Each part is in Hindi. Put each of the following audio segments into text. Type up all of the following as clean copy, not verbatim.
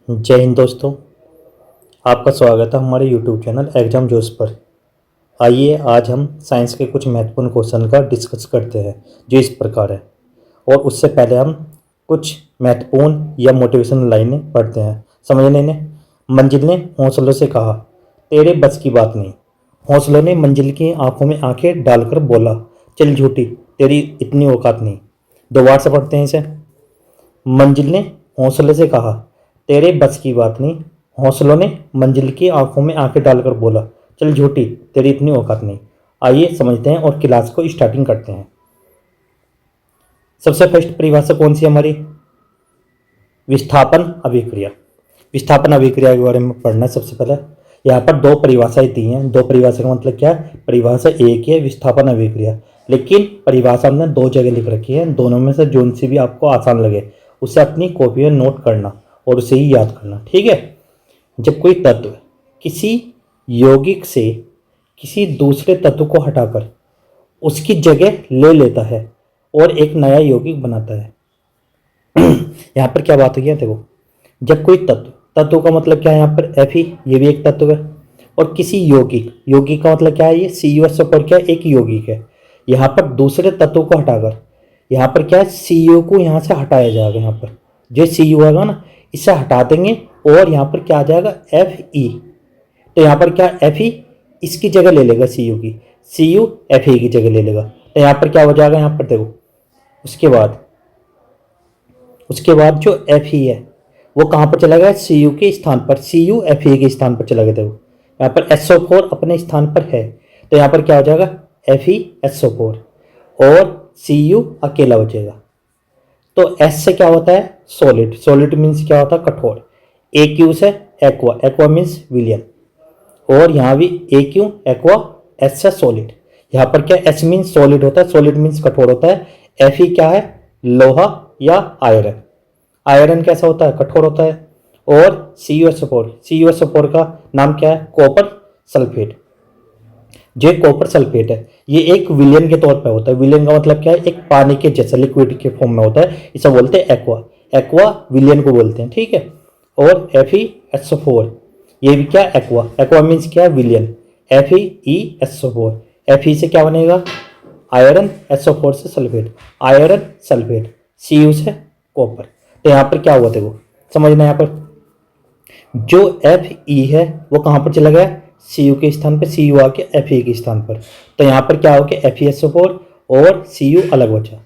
जय हिंद दोस्तों। आपका स्वागत है हमारे YouTube चैनल एग्जाम जोश पर। आइए आज हम साइंस के कुछ महत्वपूर्ण क्वेश्चन का डिस्कस करते हैं जो इस प्रकार है। और उससे पहले हम कुछ महत्वपूर्ण या मोटिवेशनल लाइनें पढ़ते हैं। समझने ने मंजिल ने हौसलों से कहा, तेरे बस की बात नहीं। हौसलों ने मंजिल की आंखों में आंखें डालकर बोला, चल झूठी, तेरी इतनी औकात नहीं। दो बार से पढ़ते हैं इसे। मंजिल ने हौसले से कहा, तेरे बस की बात नहीं। हौसलों ने मंजिल की आंखों में आंखें डालकर बोला, चल झूठी, तेरी इतनी औकात नहीं। आइए समझते हैं और क्लास को स्टार्टिंग करते हैं। सबसे फर्स्ट परिभाषा कौन सी हमारी? विस्थापन अभिक्रिया। विस्थापन अभिक्रिया के बारे में पढ़ना है सबसे पहले। यहाँ पर दो परिभाषाएं दी हैं। दो परिभाषा का मतलब क्या है? परिभाषा एक है विस्थापन अभिक्रिया, लेकिन परिभाषा हमने दो जगह लिख रखी है। दोनों में से जोन सी भी आपको आसान लगे उसे अपनी कॉपी में नोट करना और उसे ही याद करना, ठीक है। जब कोई तत्व किसी यौगिक से किसी दूसरे तत्व को हटाकर उसकी जगह ले लेता है और एक नया यौगिक बनाता है। यहाँ पर क्या बात हो गया देखो, जब कोई तत्व का मतलब क्या है? यहाँ पर Fe, ये भी एक तत्व है। और किसी यौगिक का मतलब क्या है? ये CuSO4 क्या है? एक यौगिक है। यहाँ पर दूसरे तत्व को हटाकर यहाँ पर क्या है? Cu को यहाँ से हटाया जाएगा। यहाँ पर जो Cu होगा ना, इसे हटा देंगे और यहाँ पर क्या आ जाएगा? Fe। तो यहाँ पर क्या Fe इसकी जगह ले लेगा Cu की, Cu Fe की जगह ले लेगा। तो यहाँ पर क्या हो जाएगा? यहाँ पर देखो, उसके बाद जो Fe है वो कहाँ पर चला गया? Cu के स्थान पर, Cu Fe के स्थान पर चला गया। देखो यहाँ पर SO4 अपने स्थान पर है, तो यहाँ पर क्या हो जाएगा? FeSO4 और Cu अकेला बचेगा। तो S से क्या होता है? सॉलिड। सॉलिड मीन्स क्या होता है? कठोर। AQ से एक्वा मीन्स विलियन। और यहाँ भी AQ एक्वा, S से सॉलिड। यहाँ पर क्या S मीन्स सॉलिड होता है, सॉलिड मीन्स कठोर होता है। Fe क्या है? लोहा या आयरन। आयरन कैसा होता है? कठोर होता है। और CuSO4 का नाम क्या है? Copper sulphate. जो कॉपर सल्फेट है ये एक विलेन के तौर पर होता है। विलेन का मतलब क्या है? एक पानी के जैसा लिक्विड के फॉर्म में होता है। इसे बोलते हैं एक्वा विलेन को बोलते हैं, ठीक है। और FeSO4 ये भी क्या? एक्वा मीन्स क्या है? विलेन। FeSO4 Fe से क्या बनेगा? आयरन, SO4 से सल्फेट, आयरन सल्फेट, Cu से कॉपर। तो यहाँ पर क्या हुआ देखो, समझना। यहाँ पर जो Fe है वो कहाँ पर चला गया? Cu के स्थान पर, Cu आके Fe के स्थान पर। तो यहाँ पर क्या हो गया? FeSO4 और Cu अलग बचा।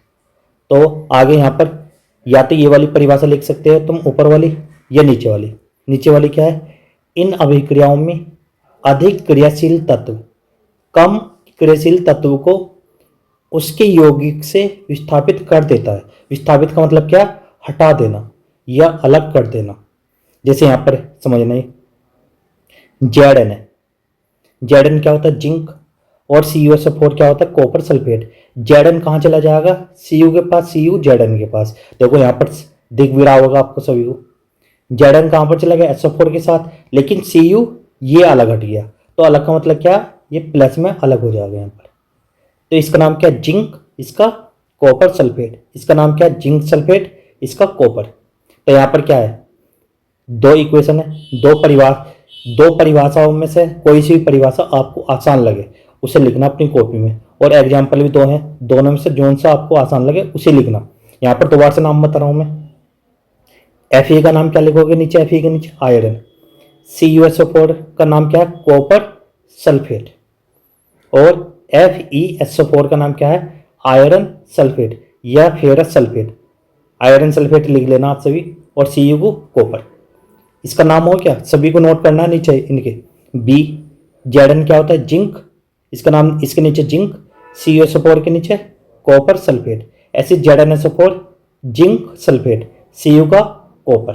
तो आगे यहाँ पर या तो ये वाली परिभाषा लिख सकते हो तुम, ऊपर वाली या नीचे वाली। नीचे वाली क्या है? इन अभिक्रियाओं में अधिक क्रियाशील तत्व कम क्रियाशील तत्व को उसके यौगिक से विस्थापित कर देता है। विस्थापित का मतलब क्या? हटा देना या अलग कर देना। जैसे यहाँ पर समझना है, Zn है। Zn क्या होता है? जिंक। और CuSO4 क्या होता है? Copper sulphate. Zn कहाँ चला जाएगा? Cu के पास, Cu Zn के पास। देखो यहाँ पर दिख भी रहा होगा आपको सभी को। Zn कहाँ पर चला गया? SO4 के साथ, लेकिन Cu ये अलग हट गया। तो अलग का मतलब क्या? ये प्लस में अलग हो जाएगा यहाँ पर। तो इसका नाम क्या? जिंक, इसका कॉपर सल्फेट। इसका नाम क्या? जिंक सल्फेट, इसका कॉपर। तो यहाँ पर क्या है? दो इक्वेशन है, दो परिभाषाओं में से कोई सी भी परिभाषा आपको आसान लगे उसे लिखना अपनी कॉपी में। और एग्जाम्पल भी दो हैं, दोनों में से जोन सा आपको आसान लगे उसे लिखना। यहाँ पर दोबारा से नाम बता रहा हूँ मैं। Fe का नाम क्या लिखोगे नीचे? Fe के नीचे आयरन। CuSO4 का नाम क्या है? Copper sulphate. और FeSO4 का नाम क्या है? आयरन सल्फेट या फेरस सल्फेट। आयरन सल्फेट लिख लेना आप सभी, और Cu को कॉपर। इसका नाम हो क्या? सभी को नोट करना नीचे इनके। बी Zn क्या होता है? जिंक, इसका नाम इसके नीचे जिंक, CuSO4 के नीचे कॉपर सल्फेट। ऐसे ZnSO4 जिंक सल्फेट, Cu का कॉपर।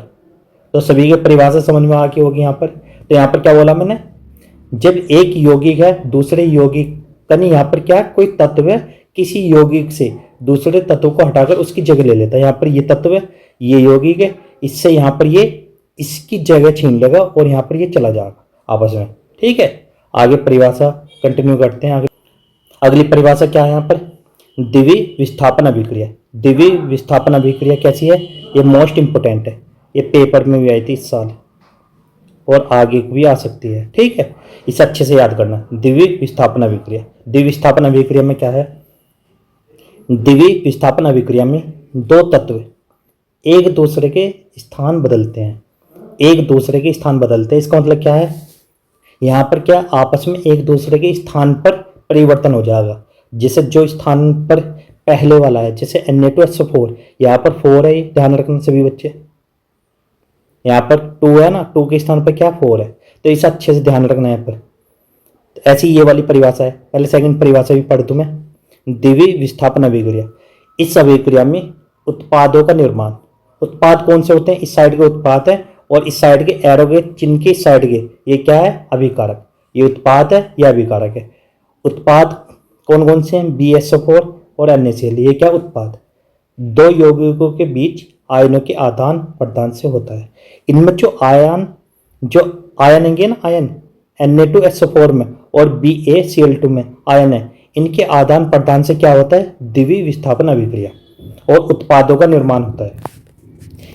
तो सभी की परिभाषा समझ में आ गई होगी यहाँ पर। तो यहाँ पर क्या बोला मैंने? जब एक यौगिक है दूसरे यौगिक का नहीं, यहाँ पर क्या है? कोई तत्व है किसी यौगिक से दूसरे तत्व को हटाकर उसकी जगह ले लेता है। यहाँ पर ये तत्व है, ये यौगिक है, इससे यहाँ पर ये इसकी जगह छीन लेगा और यहाँ पर ये चला जाएगा आपस में, ठीक है। आगे परिभाषा कंटिन्यू करते हैं। आगे अगली परिभाषा क्या है यहाँ पर? द्विवीय विस्थापन अभिक्रिया। द्विवीय विस्थापन अभिक्रिया कैसी है? ये मोस्ट इंपोर्टेंट है। ये पेपर में भी आई थी इस साल और आगे भी आ सकती है। ठीक है, इसे अच्छे से याद करना। द्विवी विस्थापन अभिक्रिया, द्विवी विस्थापन अभिक्रिया में क्या है? द्विवी विस्थापन अभिक्रिया में दो तत्व एक दूसरे के स्थान बदलते हैं, एक दूसरे के स्थान बदलते हैं। इसका मतलब क्या है? यहाँ पर क्या आपस में एक दूसरे के स्थान पर परिवर्तन हो जाएगा। जैसे जो स्थान पर पहले वाला है, जैसे Na2SO4, यहाँ पर 4 है, ध्यान रखना सभी बच्चे। यहाँ पर 2 है ना, 2 के स्थान पर क्या 4 है, तो इसे अच्छे से ध्यान रखना है यहाँ पर। तो ऐसी ये वाली परिभाषा है। पहले सेकंड परिभाषा भी पढ़ दूं मैं। द्विवी विस्थापन अभिक्रिया, इस अभिक्रिया में उत्पादों का निर्माण, उत्पाद कौन से होते हैं? इस साइड के उत्पाद है और इस साइड के एरो के चिन्ह के इस साइड के, ये क्या है? अभिकारक। ये उत्पाद है, यह अभिकारक है। उत्पाद कौन कौन से हैं? BSO4 और NaCl। ये क्या उत्पाद? दो यौगिकों के बीच आयनों के आदान प्रदान से होता है। इनमें जो आयन होंगे ना, आयन Na2SO4 में और BaCl2 में आयन है, इनके आदान प्रदान से क्या होता है? द्विवी विस्थापन अभिक्रिया और उत्पादों का निर्माण होता है।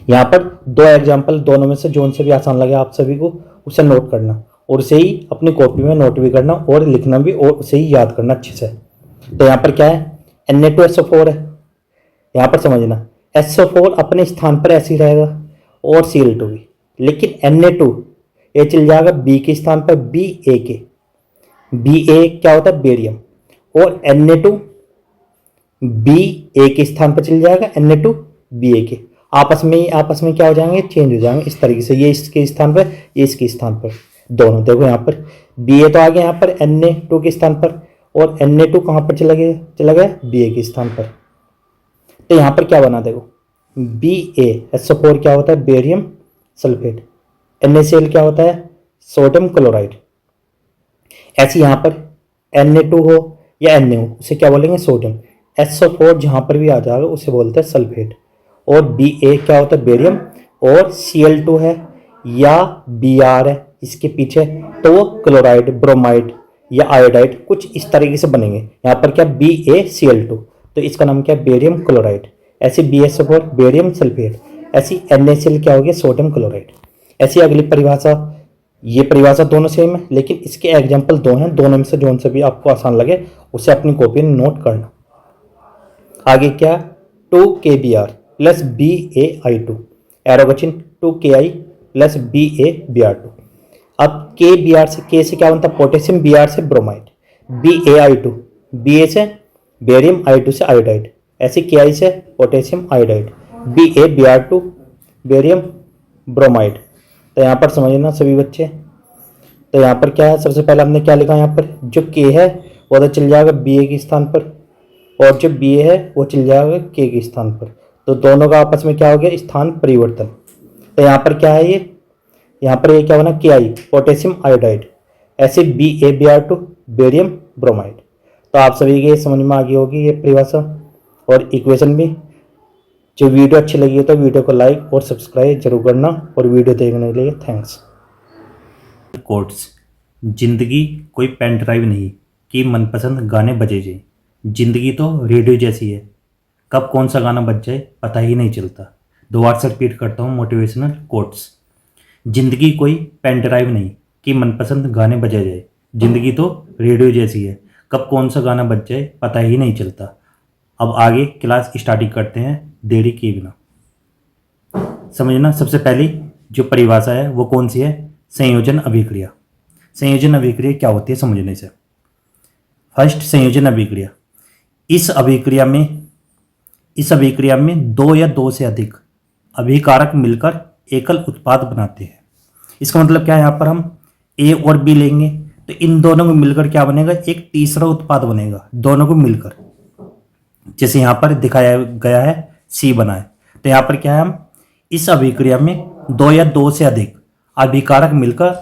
यहाँ पर दो एग्जाम्पल, दोनों में से जोन से भी आसान लगे आप सभी को उसे नोट करना और उसे ही अपनी कॉपी में नोट भी करना और लिखना भी और उसे ही याद करना अच्छे से। तो यहाँ पर क्या है? Na2SO4 है। यहाँ पर समझना, SO4 अपने स्थान पर ऐसे ही रहेगा और Cl2 भी, लेकिन Na2 ये चल जाएगा B के स्थान पर, Ba के। Ba क्या होता है? बेरियम। और Na2 Ba के स्थान पर चल जाएगा, Na2 Ba के। आपस में क्या हो जाएंगे? चेंज हो जाएंगे इस तरीके से। ये इसके स्थान पर, ये इसके स्थान पर, दोनों। देखो यहाँ पर Ba तो आ गया यहाँ पर Na2 के स्थान पर, और Na2 कहाँ पर चला गया? Ba के स्थान पर। तो यहाँ पर क्या बना? देखो BaSO4 क्या होता है? Barium sulphate. NaCl क्या होता है? Sodium chloride. ऐसे यहाँ पर Na2 हो या Na हो, उसे क्या बोलेंगे? सोडियम। SO4 जहाँ पर भी आ जाएगा उसे बोलते हैं सल्फेट। और Ba क्या होता है? बेरियम। और Cl2 है या Br है इसके पीछे, तो वो क्लोराइड, ब्रोमाइड या आयोडाइड कुछ इस तरीके से बनेंगे। यहाँ पर क्या? BaCl2, तो इसका नाम क्या है? Barium chloride. ऐसे BSO4 बेरियम सल्फेट, ऐसी NaCl क्या हो गया? Sodium chloride. ऐसी अगली परिभाषा, ये परिभाषा दोनों सेम है लेकिन इसके एग्जाम्पल दो हैं, दोनों में से जोन से भी आपको आसान लगे उसे अपनी कॉपी में नोट करना। आगे क्या? 2KBr प्लस BaI2, एरो का चिन्ह 2Ki प्लस BaBr2। अब KBr से, K से क्या बनता है? पोटेशियम, Br से ब्रोमाइड, BaI2, Ba से बेरियम, I2 से आयोडाइड। ऐसे Ki से potassium iodide, BaBr2 barium bromide. तो यहाँ पर समझना सभी बच्चे। तो यहाँ पर क्या है? सबसे पहले हमने क्या लिखा? यहाँ पर जो K है वो तो चल जाएगा Ba के स्थान पर, और जो Ba है वो चल जाएगा K के स्थान पर। तो दोनों का आपस में क्या हो गया? स्थान परिवर्तन। तो यहाँ पर क्या है? ये यहाँ पर ये क्या बना? Ki potassium iodide. ऐसे BaBr2 बेरियम ब्रोमाइड। तो आप सभी के समझ में आ गई होगी ये परिभाषा और इक्वेशन भी। जो वीडियो अच्छी लगी है तो वीडियो को लाइक और सब्सक्राइब जरूर करना, और वीडियो देखने के लिए थैंक्स। कोट्स, जिंदगी कोई पेन ड्राइव नहीं कि मनपसंद गाने बजे जाए। जिंदगी तो रेडियो जैसी है, कब कौन सा गाना बज जाए पता ही नहीं चलता। दोबारा से रिपीट करता हूँ मोटिवेशनल कोट्स। जिंदगी कोई पेन ड्राइव नहीं कि मनपसंद गाने बजे जाए। जिंदगी तो रेडियो जैसी है, कब कौन सा गाना बज जाए पता ही नहीं चलता। अब आगे क्लास स्टार्टिंग करते हैं देरी किए बिना। समझना, सबसे पहली जो परिभाषा है वो कौन सी है? संयोजन अभिक्रिया। संयोजन अभिक्रिया क्या होती है समझने से। फर्स्ट, संयोजन अभिक्रिया। इस अभिक्रिया में दो या दो से अधिक अभिकारक मिलकर एकल उत्पाद बनाते हैं। इसका मतलब क्या है? यहाँ पर हम A और B लेंगे तो इन दोनों को मिलकर क्या बनेगा? एक तीसरा उत्पाद बनेगा, दोनों को मिलकर। जैसे यहाँ पर दिखाया गया है C बना है, तो यहाँ पर क्या है? हम इस अभिक्रिया में दो या दो से अधिक अभिकारक मिलकर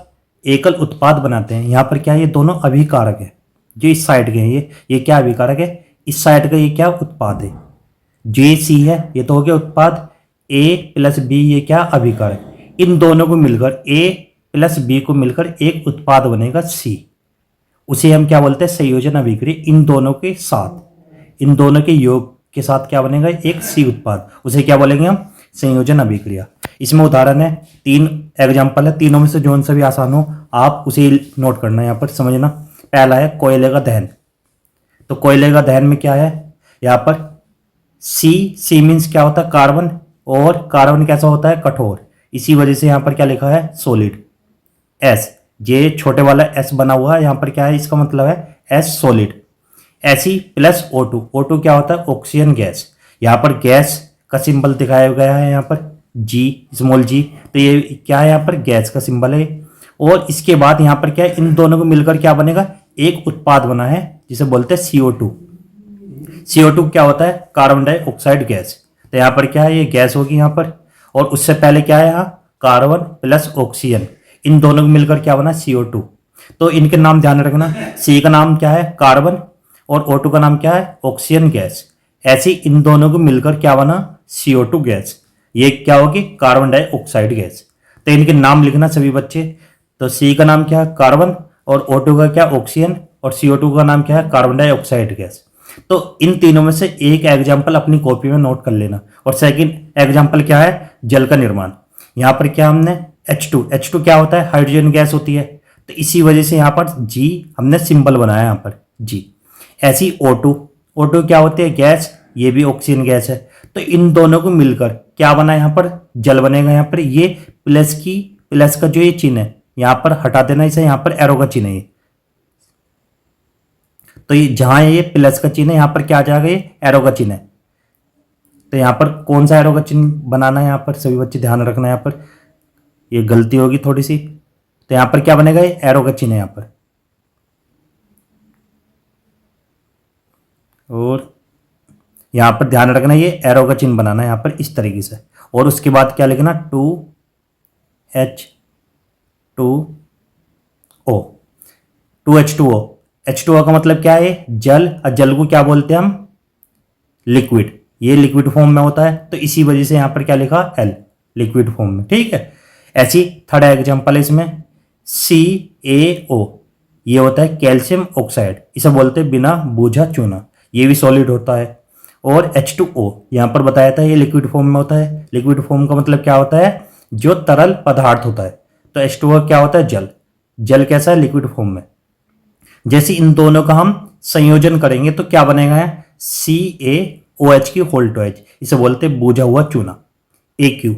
एकल उत्पाद बनाते हैं। यहाँ पर क्या है? ये दोनों अभिकारक है जो इस साइड के हैं। ये क्या अभिकारक है? इस साइड का ये क्या उत्पाद है? जो ये C है ये तो हो गया उत्पाद। A प्लस B ये क्या? अभिकारक। इन दोनों को मिलकर, A प्लस B को मिलकर एक उत्पाद बनेगा C। उसे हम क्या बोलते हैं? संयोजन अभिक्रिया। इन दोनों के साथ, इन दोनों के योग के साथ क्या बनेगा? एक C उत्पाद। उसे क्या बोलेंगे हम? संयोजन अभिक्रिया। इसमें उदाहरण है, 3 एग्जाम्पल है, तीनों में से जोन से भी आसान हो आप उसे नोट करना, यहाँ पर समझना। पहला है कोयले का दहन। तो कोयले का दहन में क्या है, यहाँ पर सी मीन्स क्या होता है, कार्बन, और कार्बन कैसा होता है, कठोर, इसी वजह से यहाँ पर क्या लिखा है, सॉलिड। एस, ये छोटे वाला एस बना हुआ है, यहाँ पर क्या है, इसका मतलब है एस सॉलिड। ऐसी प्लस O2, O2 क्या होता है, ऑक्सीजन गैस। यहाँ पर गैस का सिंबल दिखाया गया है, यहाँ पर जी, स्मॉल जी, तो ये क्या है, यहाँ पर गैस का सिंबल है। और इसके बाद यहाँ पर क्या है, इन दोनों को मिलकर क्या बनेगा, एक उत्पाद बना है जिसे बोलते हैं CO2। CO2 क्या होता है, कार्बन डाइऑक्साइड गैस। तो यहाँ पर क्या है, ये गैस होगी यहाँ पर, और उससे पहले क्या है, यहाँ कार्बन प्लस ऑक्सीजन, इन दोनों को मिलकर क्या बना, CO2। तो इनके नाम ध्यान रखना, C का नाम क्या है, कार्बन, और O2 का नाम क्या है, ऑक्सीजन गैस। ऐसे इन दोनों को मिलकर क्या बना, CO2 गैस। ये क्या होगी, कार्बन डाइऑक्साइड गैस। तो इनके नाम लिखना सभी बच्चे। तो C का नाम क्या है, कार्बन, और O2 का क्या, ऑक्सीजन, और CO2 का नाम क्या है, कार्बन डाइऑक्साइड गैस। तो इन तीनों में से एक एग्जाम्पल अपनी कॉपी में नोट कर लेना। और सेकंड एग्जाम्पल क्या है, जल का निर्माण। यहाँ पर क्या हमने H2 क्या होता है, हाइड्रोजन गैस होती है, तो इसी वजह से यहाँ पर G हमने सिंबल बनाया, यहाँ पर G। ऐसी O2 क्या होती है, गैस, ये भी ऑक्सीजन गैस है। तो इन दोनों को मिलकर क्या बना, यहाँ पर जल बनेगा। यहाँ पर ये प्लस का जो ये चिन्ह है, यहाँ पर हटा देना इसे, यहाँ पर एरो का चिन्ह है ये। तो ये जहां ये प्लस का चिन्ह है, यहाँ पर क्या आ जाएगा, ये एरो का चिन्ह है। तो यहाँ पर कौन सा एरो का चिन्ह बनाना है, यहाँ पर सभी बच्चे ध्यान रखना। यहाँ पर ये गलती होगी थोड़ी सी, तो यहाँ पर क्या बनेगा, ये एरो का चिन्ह है यहाँ पर। और यहाँ पर ध्यान रखना, ये एरो का चिन्ह बनाना है यहाँ पर इस तरीके से। और उसके बाद क्या लिखना, 2H2O। H2O का मतलब क्या है, जल, और जल को क्या बोलते हैं हम, लिक्विड। ये लिक्विड फॉर्म में होता है, तो इसी वजह से यहाँ पर क्या लिखा, L, लिक्विड फॉर्म में, ठीक है। ऐसी थर्ड एग्जांपल है इसमें, CaO, ये होता है कैल्शियम ऑक्साइड, इसे बोलते हैं बिना बूझा चूना, ये भी सॉलिड होता है। और H2O यहाँ पर बताया था, ये लिक्विड फॉर्म में होता है। लिक्विड फॉर्म का मतलब क्या होता है, जो तरल पदार्थ होता है। तो H2O क्या होता है, जल। जल कैसा है, लिक्विड फॉर्म में। जैसे इन दोनों का हम संयोजन करेंगे तो क्या बनेगा, CaOH की होल्टोएच, इसे बोलते हैं बूझा हुआ चूना। AQ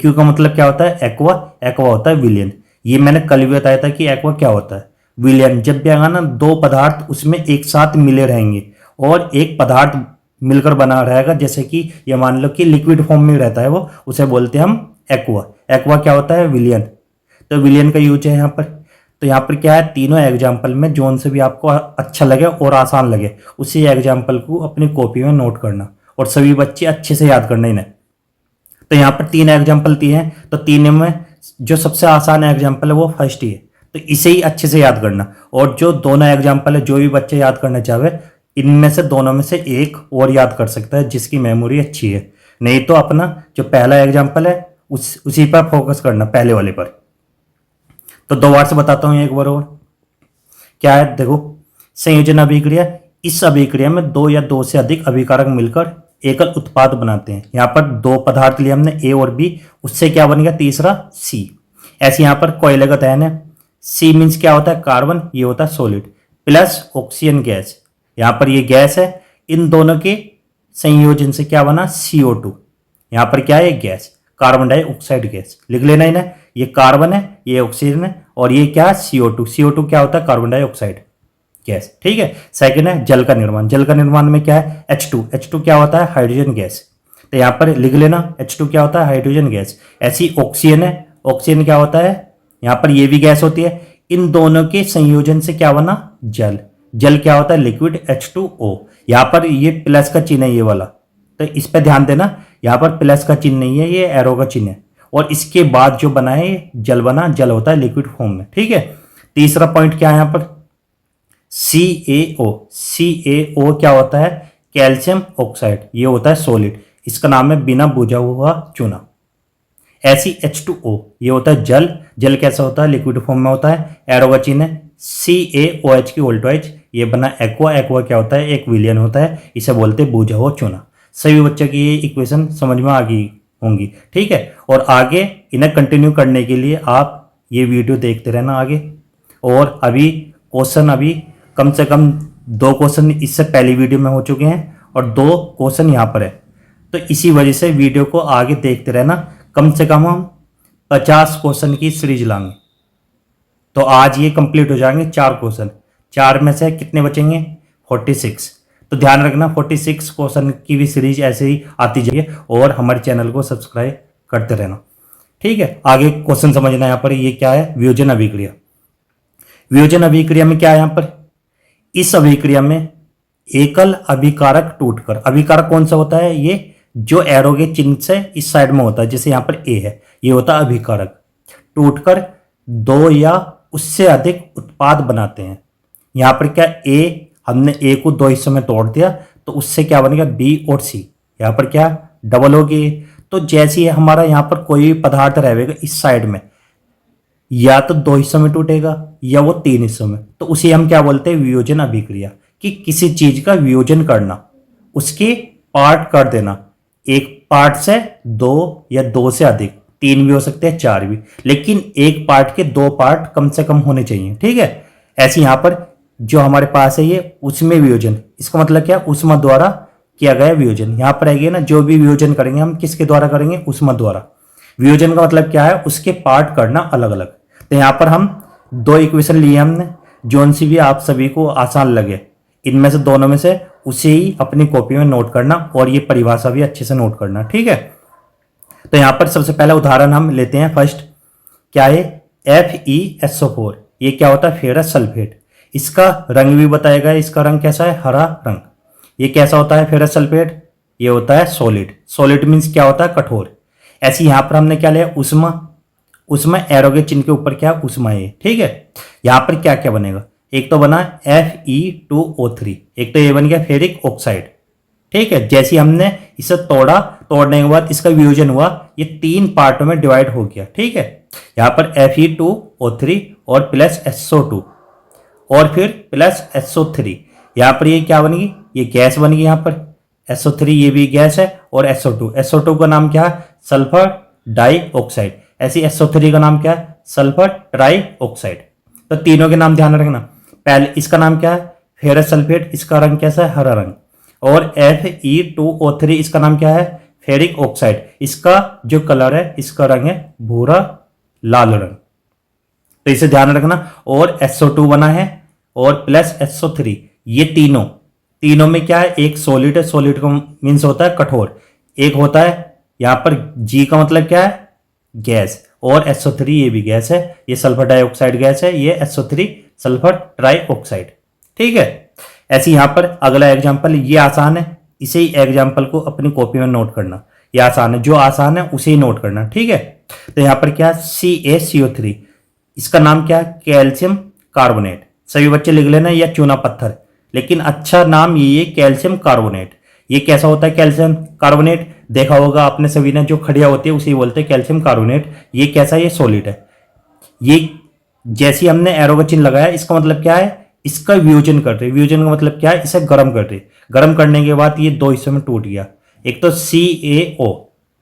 का मतलब क्या होता है, एक्वा होता है विलियन। ये मैंने कल भी बताया था कि एक्वा क्या होता है, विलियन। जब भी आएगा ना, दो पदार्थ उसमें एक साथ मिले रहेंगे और एक पदार्थ मिलकर बना रहेगा, जैसे कि ये मान लो कि लिक्विड फॉर्म में रहता है वो, उसे बोलते हैं हम एक्वा क्या होता है, विलियन। तो विलियन का यूज है यहाँ पर। तो यहाँ पर क्या है, तीनों एग्जाम्पल में जोन से भी आपको अच्छा लगे और आसान लगे, उसी एग्जाम्पल को अपनी कॉपी में नोट करना, और सभी बच्चे अच्छे से याद करना इन्हें। तो यहाँ पर 3 एग्जाम्पल दिए हैं, तो तीन में जो सबसे आसान एग्जाम्पल है वो फर्स्ट ही है, तो इसे ही अच्छे से याद करना। और जो दोनों एग्जाम्पल है, जो भी बच्चे याद करना चाहे, इनमें से दोनों में से एक और याद कर सकता है जिसकी मेमोरी अच्छी है। नहीं तो अपना जो पहला एग्जाम्पल है उसी पर फोकस करना, पहले वाले पर। तो 2 बार से बताता हूँ, एक बार और। क्या है, देखो, संयोजन अभिक्रिया, इस अभिक्रिया में 2 या 2 से अधिक अभिकारक मिलकर एकल उत्पाद बनाते हैं। यहाँ पर 2 पदार्थ लिए हमने, A और B, उससे क्या बन गया, तीसरा C। ऐसे यहाँ पर कोयले का दहन है, C मीन्स क्या होता है, कार्बन, ये होता है सॉलिड, प्लस ऑक्सीजन गैस, यहाँ पर ये गैस है। इन दोनों के संयोजन से क्या बना, CO2। यहाँ पर क्या है, गैस, कार्बन डाइऑक्साइड गैस, लिख लेना इन्हें। ये कार्बन है, ये ऑक्सीजन है, और ये क्या है, CO2 क्या होता है, कार्बन डाइऑक्साइड गैस, ठीक है। सेकंड है जल का निर्माण। जल का निर्माण में क्या है, H2 क्या होता है, हाइड्रोजन गैस। तो यहाँ पर लिख लेना, H2 क्या होता है, हाइड्रोजन गैस। ऐसी ऑक्सीजन है, ऑक्सीजन क्या होता है, यहाँ पर ये भी गैस होती है। इन दोनों के संयोजन से क्या बना, जल। जल क्या होता है, लिक्विड, H2O। यहाँ पर ये प्लस का चिन्ह है, ये वाला, तो इस पर ध्यान देना, यहाँ पर प्लस का चिन्ह नहीं है, ये एरो का चिन्ह है। और इसके बाद जो बना है जल बना, जल होता है लिक्विड फॉर्म में, ठीक है। तीसरा पॉइंट क्या है यहाँ पर, CaO क्या होता है, कैल्शियम ऑक्साइड, ये होता है सॉलिड, इसका नाम है बिना बुझा हुआ चूना। ऐसी H2O, ये होता है जल। जल कैसा होता है, लिक्विड फॉर्म में होता है, एरो का चिन्ह है। CaOH की वोल्टेज, ये बना एक्वा क्या होता है, एक विलियन होता है, इसे बोलते हैं बूझा हुआ चूना। सभी बच्चों की ये इक्वेशन समझ में आ गई होंगी। ठीक है, और आगे इन्हें कंटिन्यू करने के लिए आप ये वीडियो देखते रहना आगे। और अभी क्वेश्चन अभी कम से कम 2 क्वेश्चन इससे पहली वीडियो में हो चुके हैं और 2 क्वेश्चन यहाँ पर है। तो इसी वजह से वीडियो को आगे देखते रहना। कम से कम हम 50 क्वेश्चन की सीरीज लाएंगे। तो आज ये कंप्लीट हो जाएंगे 4 क्वेश्चन। 4 में से कितने बचेंगे? 46। तो ध्यान रखना 46 क्वेश्चन की भी सीरीज ऐसे ही आती जाइए और हमारे चैनल को सब्सक्राइब करते रहना। ठीक है, आगे क्वेश्चन समझना। यहाँ पर ये क्या है? वियोजन अभिक्रिया। वियोजन अभिक्रिया में क्या है? यहाँ पर इस अभिक्रिया में एकल अभिकारक टूटकर, अभिकारक कौन सा होता है? ये जो एरो के चिन्ह से इस साइड में होता है, जैसे यहाँ पर ए है, ये होता है अभिकारक। टूटकर 2 या उससे अधिक उत्पाद बनाते हैं। यहाँ पर क्या ए, हमने ए को 2 हिस्सों में तोड़ दिया तो उससे क्या बनेगा? बी और सी। यहाँ पर क्या डबल होगी। तो जैसे हमारा यहाँ पर कोई पदार्थ रहेगा इस साइड में, या तो 2 हिस्सों में टूटेगा या वो 3 हिस्सों में, तो उसे हम क्या बोलते हैं? वियोजन अभिक्रिया। कि किसी चीज का वियोजन करना, उसके पार्ट कर देना। एक पार्ट से 2 या 2 से अधिक, 3 भी हो सकते हैं, 4 भी, लेकिन एक पार्ट के 2 पार्ट कम से कम होने चाहिए। ठीक है, ऐसे यहाँ पर जो हमारे पास है ये उसमें वियोजन, इसका मतलब क्या? उष्मा द्वारा किया गया वियोजन। यहाँ पर आएगी ना, जो भी वियोजन करेंगे हम किसके द्वारा करेंगे? उष्मा द्वारा। वियोजन का मतलब क्या है? उसके पार्ट करना अलग अलग। तो यहाँ पर हम 2 इक्वेशन लिए हमने, जोन सी भी आप सभी को आसान लगे, इनमें से दोनों में से उसे ही अपनी कॉपी में नोट करना और ये परिभाषा भी अच्छे से नोट करना। ठीक है, तो यहाँ पर सबसे पहला उदाहरण हम लेते हैं। फर्स्ट क्या है? FeSO4। ये क्या होता है? Ferrous sulphate. इसका रंग भी बताएगा, इसका रंग कैसा है? हरा रंग। ये कैसा होता है फेरस सल्फेट? ये होता है सॉलिड। सॉलिड मीन्स क्या होता है? कठोर। ऐसे यहां पर हमने क्या लिया? उष्मा। उष्मा एरो के चिन्ह के ऊपर क्या? उष्मा है। ठीक है, यहां पर क्या क्या बनेगा? एक तो बना Fe2O3, एक तो ये बन गया फेरिक ऑक्साइड। ठीक है, जैसे हमने इसे तोड़ा, तोड़ने के बाद इसका वियोजन हुआ, ये 3 पार्टों में डिवाइड हो गया। ठीक है, यहां पर Fe2O3 और प्लस SO2 और फिर प्लस SO3। यहां पर ये क्या बनेगी? ये गैस बनेगी। यहां पर SO3 ये भी गैस है और SO2। SO2 का नाम क्या है? Sulphur dioxide. ऐसी SO3 का नाम क्या है? Sulphur trioxide. तो तीनों के नाम ध्यान रखना। पहले इसका नाम क्या है? Ferrous sulphate. इसका रंग कैसा है? हरा रंग। और Fe2O3 इसका नाम क्या है? Ferric oxide. इसका जो कलर है, इसका रंग है भूरा लाल रंग। तो इसे ध्यान रखना। और SO2 बना है और प्लस SO3। ये तीनों में क्या है? एक सॉलिड है। सॉलिड का मीन्स होता है कठोर। एक होता है यहां पर G का मतलब क्या है? गैस। और SO3 ये भी गैस है, ये सल्फर डाइऑक्साइड गैस है, ये SO3 सल्फर ट्राइऑक्साइड। ठीक है, ऐसे यहां पर अगला एग्जांपल, ये आसान है, इसे ही एग्जांपल को अपनी कॉपी में नोट करना। ये आसान है, जो आसान है उसे ही नोट करना। ठीक है, तो यहां पर क्या? CaCO3। इसका नाम क्या है? Calcium carbonate. सभी बच्चे लिख लेना, या चूना पत्थर, लेकिन अच्छा नाम ये है कैल्शियम कार्बोनेट। ये कैसा होता है कैल्शियम कार्बोनेट? देखा होगा आपने सभी ने, जो खड़िया होती है उसे बोलते हैं कैल्शियम कार्बोनेट। ये कैसा है? ये सॉलिड है। ये जैसे हमने एरो का चिन्ह लगाया, इसका मतलब क्या है? इसका वियोजन कर रहे। वियोजन का मतलब क्या है? इसे गर्म कर रहे। गर्म करने के बाद ये 2 हिस्सों में टूट गया। एक तो CaO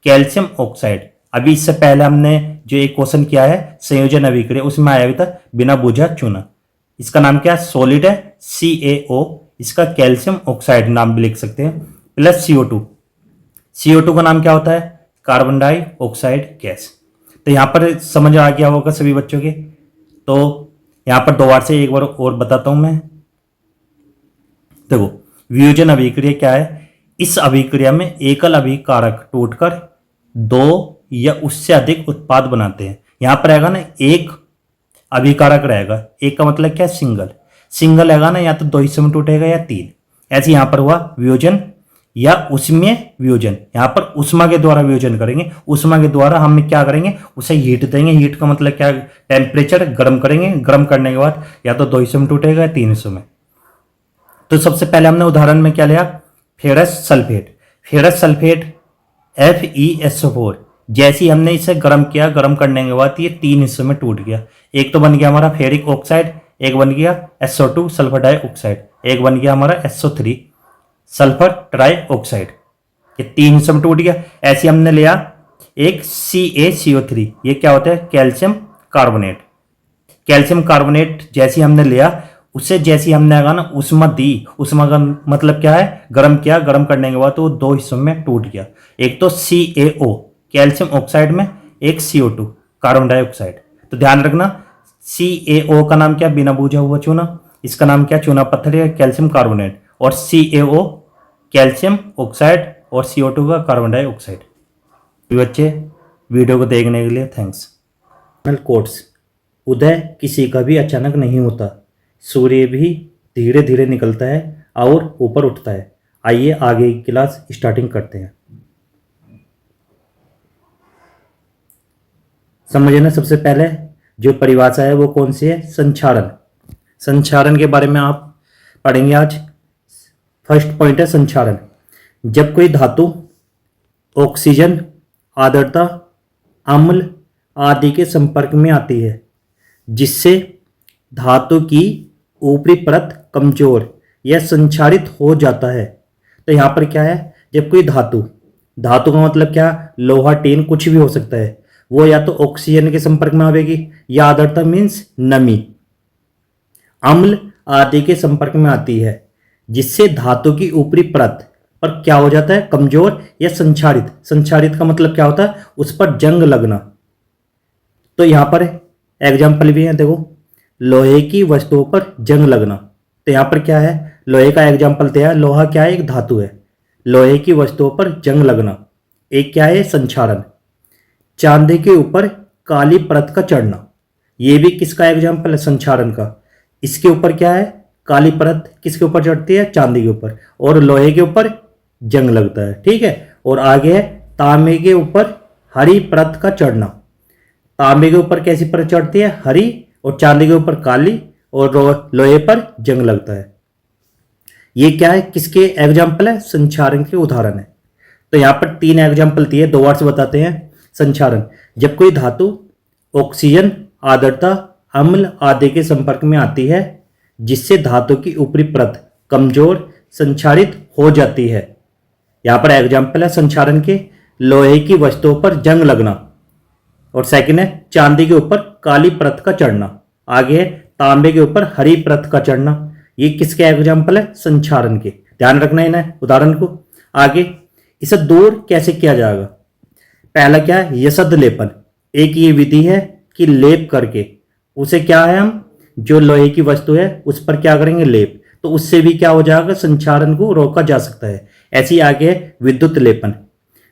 कैल्शियम ऑक्साइड। अभी इससे पहले हमने जो एक क्वेश्चन किया है संयोजन अभिक्रिया, उसमें आया भी था बिना बूझा चूना। इसका नाम क्या है? सॉलिड है CaO। इसका कैल्शियम ऑक्साइड नाम भी लिख सकते हैं। Plus CO2। CO2 का नाम क्या होता है? Carbon dioxide gas. तो यहां पर समझ आ गया होगा सभी बच्चों के। तो यहां पर 2 बार से एक बार और बताता हूं मैं। देखो, वियोजन अभिक्रिया क्या है? इस अभिक्रिया में एकल अभिकारक टूटकर 2 या उससे अधिक उत्पाद बनाते हैं। यहां पर रहेगा ना, एक अभिकारक रहेगा। एक का मतलब क्या? सिंगल। सिंगल रहेगा ना, या तो 2 हिस्सों में टूटेगा या 3। ऐसे यहां पर हुआ वियोजन या उसमें वियोजन। यहां पर उष्मा के द्वारा वियोजन करेंगे। उष्मा के द्वारा हम क्या करेंगे? उसे हीट देंगे। हीट का मतलब क्या? टेम्परेचर, गर्म करेंगे। गर्म करने के बाद या तो 2 हिस्सों में टूटेगा या 3 हिस्सों में। तो सबसे पहले हमने उदाहरण में क्या लिया? Ferrous sulphate. Ferrous sulphate FeSO4। जैसे ही हमने इसे गर्म किया, गर्म करने के बाद ये 3 हिस्सों में टूट गया। एक तो बन गया हमारा फेरिक ऑक्साइड, एक बन गया SO2 सल्फर डाइऑक्साइड, एक बन गया हमारा SO3 सल्फर ट्राइऑक्साइड। ये 3 हिस्सों में टूट गया। ऐसे हमने लिया एक CaCO3, ये क्या होता है, कैल्शियम कार्बोनेट। कैल्शियम कार्बोनेट जैसे ही हमने लिया, उससे जैसे ही हमने आगा ना उष्मा दी, उष्मा का मतलब क्या है, गर्म किया, गर्म करने के बाद तो वो दो हिस्सों में टूट गया, एक तो CaO कैल्शियम ऑक्साइड में, एक CO2 कार्बन डाइऑक्साइड। तो ध्यान रखना CaO का नाम क्या, बिना बूझा हुआ चूना, इसका नाम क्या, चूना पत्थर या कैल्शियम कार्बोनेट, और CaO कैल्शियम ऑक्साइड और CO2 का कार्बन डाइऑक्साइड। बच्चे वीडियो को देखने के लिए थैंक्स। कोट्स, उदय किसी का भी अचानक नहीं होता, सूर्य भी धीरे धीरे निकलता है और ऊपर उठता है। आइए आगे की क्लास स्टार्टिंग करते हैं। समझे ना, सबसे पहले जो परिभाषा है वो कौन सी है, संक्षारण। संक्षारण के बारे में आप पढ़ेंगे आज। फर्स्ट पॉइंट है संक्षारण। जब कोई धातु ऑक्सीजन, आर्द्रता, अम्ल आदि के संपर्क में आती है, जिससे धातु की ऊपरी परत कमजोर या संक्षारित हो जाता है। तो यहाँ पर क्या है, जब कोई धातु, धातु का मतलब क्या, लोहा, टीन, कुछ भी हो सकता है, वो या तो ऑक्सीजन के संपर्क में आवेगी, या आर्द्रता मीन्स नमी, अम्ल आदि के संपर्क में आती है, जिससे धातु की ऊपरी परत पर क्या हो जाता है, कमजोर या संक्षारित। संक्षारित का मतलब क्या होता है, उस पर जंग लगना। तो यहां पर एग्जाम्पल भी है, देखो, लोहे की वस्तुओं पर जंग लगना। तो यहां पर क्या है, लोहे का एग्जाम्पल दिया है, लोहा क्या है, एक धातु है, लोहे की वस्तुओं पर जंग लगना। एक क्या है, संक्षारण। चांदी के ऊपर काली परत का चढ़ना, ये भी किसका एग्जाम्पल है, संक्षारण का। इसके ऊपर क्या है, काली परत किसके ऊपर चढ़ती है, चांदी के ऊपर, और लोहे के ऊपर जंग लगता है, ठीक है। और आगे है तांबे के ऊपर हरी परत का चढ़ना। तांबे के ऊपर कैसी परत चढ़ती है, हरी, और चांदी के ऊपर काली, और लोहे पर जंग लगता है। ये क्या है, किसके एग्जाम्पल है, संक्षारण के उदाहरण है। तो यहां पर 3 एग्जाम्पल दिए, 2 बार से बताते हैं। संक्षारण, जब कोई धातु ऑक्सीजन, आर्द्रता, अम्ल आदि के संपर्क में आती है, जिससे धातु की ऊपरी परत कमजोर, संक्षारित हो जाती है। यहां पर एग्जाम्पल है संक्षारण के, लोहे की वस्तुओं पर जंग लगना, और सेकंड है चांदी के ऊपर काली परत का चढ़ना। आगे है तांबे के ऊपर हरी परत का चढ़ना। ये किसके एग्जाम्पल है, संक्षारण के। ध्यान रखना है उदाहरण को। आगे इसे दूर कैसे किया जाएगा, पहला क्या है, यशद लेपन। एक ये विधि है कि लेप करके, उसे क्या है, हम जो लोहे की वस्तु है उस पर क्या करेंगे, लेप, तो उससे भी क्या हो जाएगा, संक्षारण को रोका जा सकता है। ऐसी आगे है विद्युत लेपन।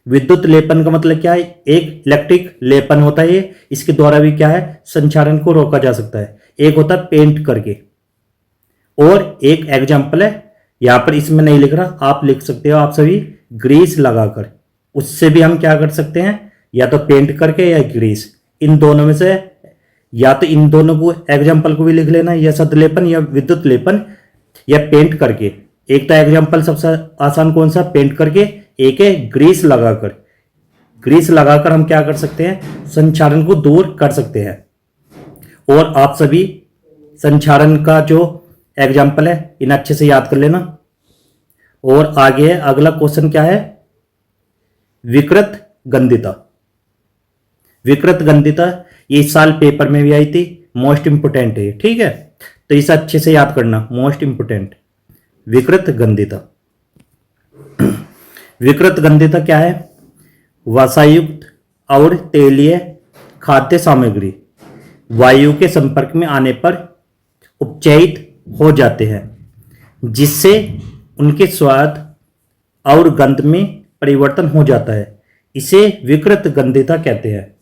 विद्युत लेपन का मतलब क्या है, एक इलेक्ट्रिक लेपन होता है ये, इसके द्वारा भी क्या है, संक्षारण को रोका जा सकता है। एक होता है पेंट करके, और एक एग्जाम्पल है, यहां पर इसमें नहीं लिख रहा, आप लिख सकते हो, आप सभी, ग्रीस लगाकर। उससे भी हम क्या कर सकते हैं, या तो पेंट करके या ग्रीस, इन दोनों में से, या तो इन दोनों को एग्जाम्पल को भी लिख लेना, या सद लेपन या विद्युत लेपन या पेंट करके। एक तो एग्जाम्पल सबसे आसान कौन सा, पेंट करके, एक है ग्रीस लगाकर। ग्रीस लगाकर हम क्या कर सकते हैं, संक्षारण को दूर कर सकते हैं। और आप सभी संक्षारण का जो एग्जाम्पल है इन अच्छे से याद कर लेना। और आगे है अगला क्वेश्चन क्या है, विकृत गंधिता। विकृत गंधिता ये इस साल पेपर में भी आई थी, मोस्ट इंपोर्टेंट है, ठीक है। तो इसे अच्छे से याद करना, मोस्ट इंपोर्टेंट, विकृत गंधिता। विकृत गंधिता क्या है, वसायुक्त और तेलीय खाद्य सामग्री वायु के संपर्क में आने पर उपचयित हो जाते हैं, जिससे उनके स्वाद और गंध में परिवर्तन हो जाता है। इसे विकृत गंधिता कहते हैं।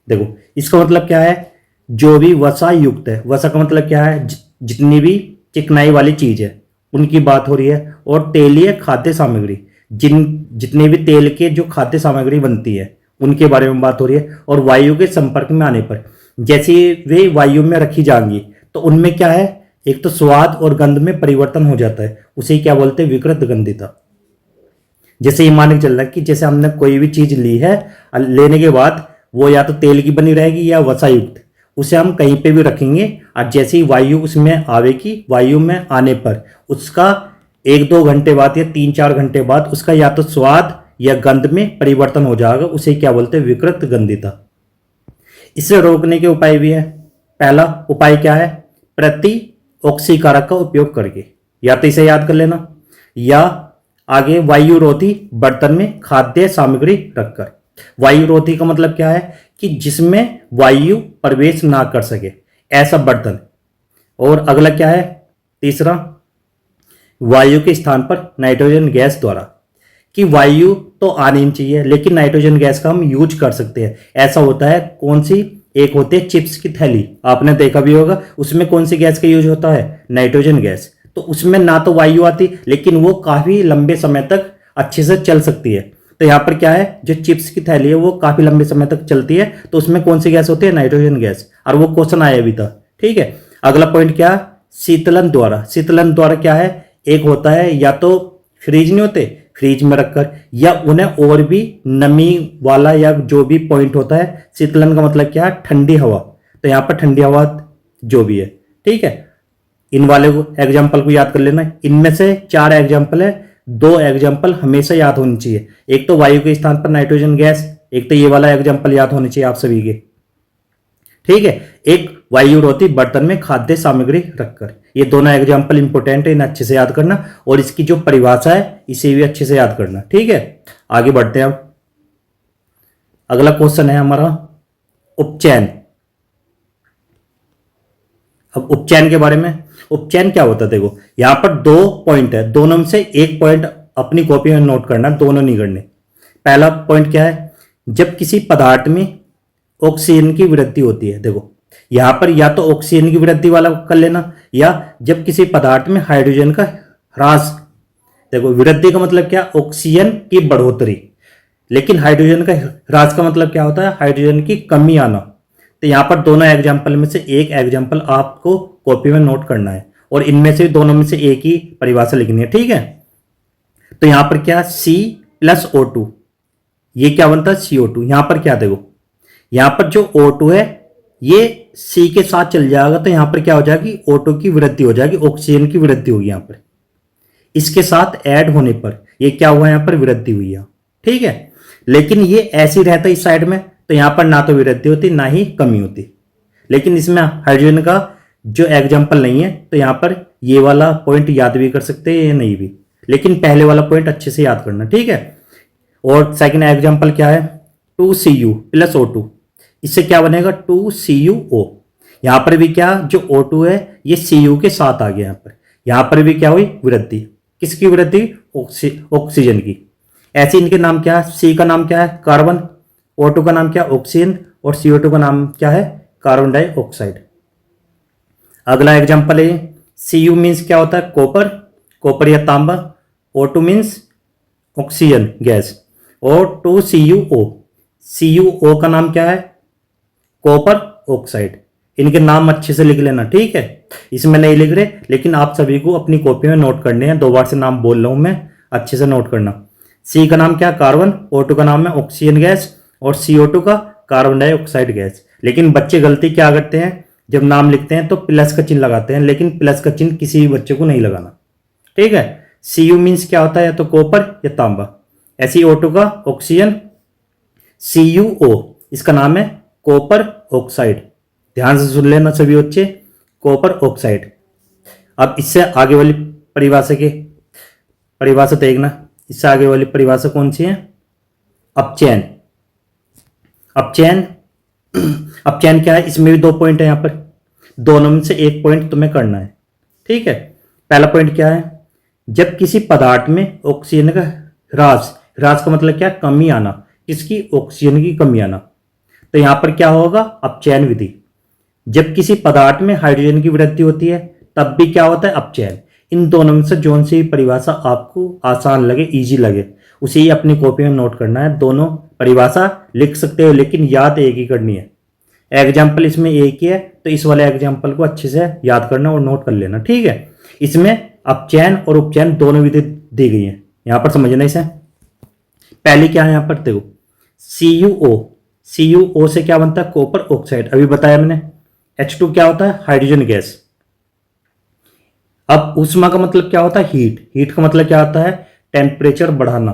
देखो इसका मतलब क्या है, जो भी वसा युक्त है, वसा का मतलब क्या है, जितनी भी चिकनाई वाली चीज है उनकी बात हो रही है, और तेलीय खाद्य सामग्री, जितने भी तेल के जो खाद्य सामग्री बनती है उनके बारे में बात हो रही है। और वायु के संपर्क में आने पर, जैसे वे वायु में रखी जाएंगी तो उनमें क्या है, एक तो स्वाद और गंध में परिवर्तन हो जाता है, उसे क्या बोलते हैं, विकृत गंधिता। जैसे ये मान के चल रहा है कि जैसे हमने कोई भी चीज ली है, लेने के बाद वो या तो तेल की बनी रहेगी या वसायुक्त, उसे हम कहीं पे भी रखेंगे, और जैसे ही वायु उसमें आवेगी, वायु में आने पर उसका 1-2 घंटे बाद या 3-4 घंटे बाद उसका या तो स्वाद या गंध में परिवर्तन हो जाएगा, उसे क्या बोलते हैं, विकृत गंधिता। इसे रोकने के उपाय भी है। पहला उपाय क्या है, प्रति ऑक्सीकारक का उपयोग करके, या तो इसे याद कर लेना, या आगे वायुरोधी बर्तन में खाद्य सामग्री रखकर। वायुरोधी का मतलब क्या है कि जिसमें वायु प्रवेश ना कर सके, ऐसा बर्तन। और अगला क्या है, तीसरा, वायु के स्थान पर नाइट्रोजन गैस द्वारा, कि वायु तो आनी नहीं चाहिए लेकिन नाइट्रोजन गैस का हम यूज कर सकते हैं। ऐसा होता है, कौन सी, एक होती है चिप्स की थैली, आपने देखा भी होगा, उसमें कौन सी गैस का यूज होता है, नाइट्रोजन गैस। तो उसमें ना तो वायु आती लेकिन वो काफी लंबे समय तक अच्छे से चल सकती है। तो यहाँ पर क्या है, जो चिप्स की थैली है वो काफी लंबे समय तक चलती है, तो उसमें कौन सी गैस होती है, नाइट्रोजन गैस। और वो क्वेश्चन आया भी था, ठीक है। अगला पॉइंट क्या, शीतलन द्वारा। शीतलन द्वारा क्या है, एक होता है या तो फ्रीज नहीं होते, फ्रीज में रखकर, या उन्हें और भी नमी वाला या जो भी पॉइंट होता है। शीतलन का मतलब क्या है, ठंडी हवा। तो यहाँ पर ठंडी हवा जो भी है, ठीक है। इन वाले एग्जाम्पल को याद कर लेना। इनमें से 4 एग्जाम्पल है, 2 एग्जाम्पल हमेशा याद होनी चाहिए। एक तो वायु के स्थान पर नाइट्रोजन गैस, एक तो ये वाला एग्जाम्पल याद होनी चाहिए आप सभी के, ठीक है। एक वायुरोधी बर्तन में खाद्य सामग्री रखकर। ये दोनों एग्जाम्पल इंपोर्टेंट है, इन्हें अच्छे से याद करना, और इसकी जो परिभाषा है इसे भी अच्छे से याद करना, ठीक है। आगे बढ़ते हैं। अब अगला क्वेश्चन है हमारा उपचयन। अब उपचयन के बारे में, उपचयन क्या होता है, देखो यहां पर 2 पॉइंट है, दोनों में से एक पॉइंट अपनी कॉपी में नोट करना, दोनों नहीं करने। पहला पॉइंट क्या है, जब किसी पदार्थ में ऑक्सीजन की वृद्धि होती है। देखो यहां पर या तो ऑक्सीजन की वृद्धि वाला कर लेना, या जब किसी पदार्थ में हाइड्रोजन का ह्रास। देखो वृद्धि का मतलब क्या, ऑक्सीजन की बढ़ोतरी, लेकिन हाइड्रोजन का ह्रास का मतलब क्या होता है, हाइड्रोजन की कमी आना। तो यहां पर दोनों एग्जाम्पल में से एक एग्जाम्पल आपको कॉपी में नोट करना है, और इनमें से दोनों में से एक ही परिभाषा लिखनी है, ठीक है। तो यहां पर क्या, C+O2, ये क्या बनता है, CO2। यहां पर क्या, देखो यहां पर जो O2 है ये C के साथ चल जाएगा, तो यहां पर क्या हो जाएगी, O2 की वृद्धि हो जाएगी, ऑक्सीजन की वृद्धि होगी। यहां पर इसके साथ ऐड होने पर ये क्या हुआ, यहां पर वृद्धि हुई है, ठीक है। लेकिन ये ऐसी रहता है इस साइड में, तो यहां पर ना तो वृद्धि होती ना ही कमी होती। लेकिन इसमें हाइड्रोजन का जो एग्जाम्पल नहीं है, तो यहां पर ये वाला पॉइंट याद भी कर सकते हैं या नहीं भी, लेकिन पहले वाला पॉइंट अच्छे से याद करना, ठीक है। और सेकंड एग्जाम्पल क्या है, 2Cu+O2, इससे क्या बनेगा, 2CuO। यहां पर भी क्या, जो O2 है ये Cu के साथ आ गया, यहां पर भी क्या हुई, वृद्धि। किसकी वृद्धि, ऑक्सीजन की। ऐसे इनके नाम क्या है, C का नाम क्या है, कार्बन, O2 का नाम क्या, ऑक्सीजन, और CO2 का नाम क्या है, कार्बन डाइऑक्साइड। अगला एग्जाम्पल है, Cu मीन्स क्या होता है, कॉपर, कॉपर या तांबा। O2 मीन्स ऑक्सीजन गैस, और 2CuO, CuO का नाम क्या है, कॉपर ऑक्साइड। इनके नाम अच्छे से लिख लेना, ठीक है। इसमें नहीं लिख रहे, लेकिन आप सभी को अपनी कॉपी में नोट करने हैं। 2 बार से नाम बोल रहा हूं मैं, अच्छे से नोट करना। C का नाम क्या, कार्बन, O2 का नाम है ऑक्सीजन गैस, और CO2 का कार्बन डाइऑक्साइड गैस। लेकिन बच्चे गलती क्या करते हैं, जब नाम लिखते हैं तो प्लस का चिन्ह लगाते हैं, लेकिन प्लस का चिन्ह किसी भी बच्चे को नहीं लगाना, ठीक है। Cu मीन्स क्या होता है, या तो कॉपर या तांबा। ऐसी O2 का ऑक्सीजन, CuO इसका नाम है कॉपर ऑक्साइड। ध्यान से सुन लेना सभी बच्चे, कॉपर ऑक्साइड। अब इससे आगे वाली परिभाषा देखना, इससे आगे वाली परिभाषा कौन सी है, अपचयन। अपचयन अपचयन क्या है, इसमें भी 2 पॉइंट है, यहां पर दोनों में से एक पॉइंट तुम्हें करना है, ठीक है। पहला पॉइंट क्या है, जब किसी पदार्थ में ऑक्सीजन का ह्रास, ह्रास का मतलब क्या, कमी आना, किसकी, ऑक्सीजन की कमी आना। तो यहां पर क्या होगा, अपचयन विधि। जब किसी पदार्थ में हाइड्रोजन की वृद्धि होती है तब भी क्या होता है, अपचयन। इन दोनों में से जोन सी परिभाषा आपको आसान लगे, इजी लगे, उसे ही अपनी कॉपी में नोट करना है। दोनों परिभाषा लिख सकते हो, लेकिन याद एक ही करनी है। एग्जाम्पल इसमें एक ही है, तो इस वाले एग्जाम्पल को अच्छे से याद करना और नोट कर लेना, ठीक है। इसमें अपचयन और उपचयन दोनों विधि दी गई है, यहां पर समझना इसे। पहली क्या है, यहां पर देखो, CuO, CuO से क्या बनता है, कॉपर ऑक्साइड, अभी बताया मैंने। H2 क्या होता है, हाइड्रोजन गैस। अब ऊष्मा का मतलब क्या होता है, हीट, हीट का मतलब क्या होता है, टेम्परेचर बढ़ाना।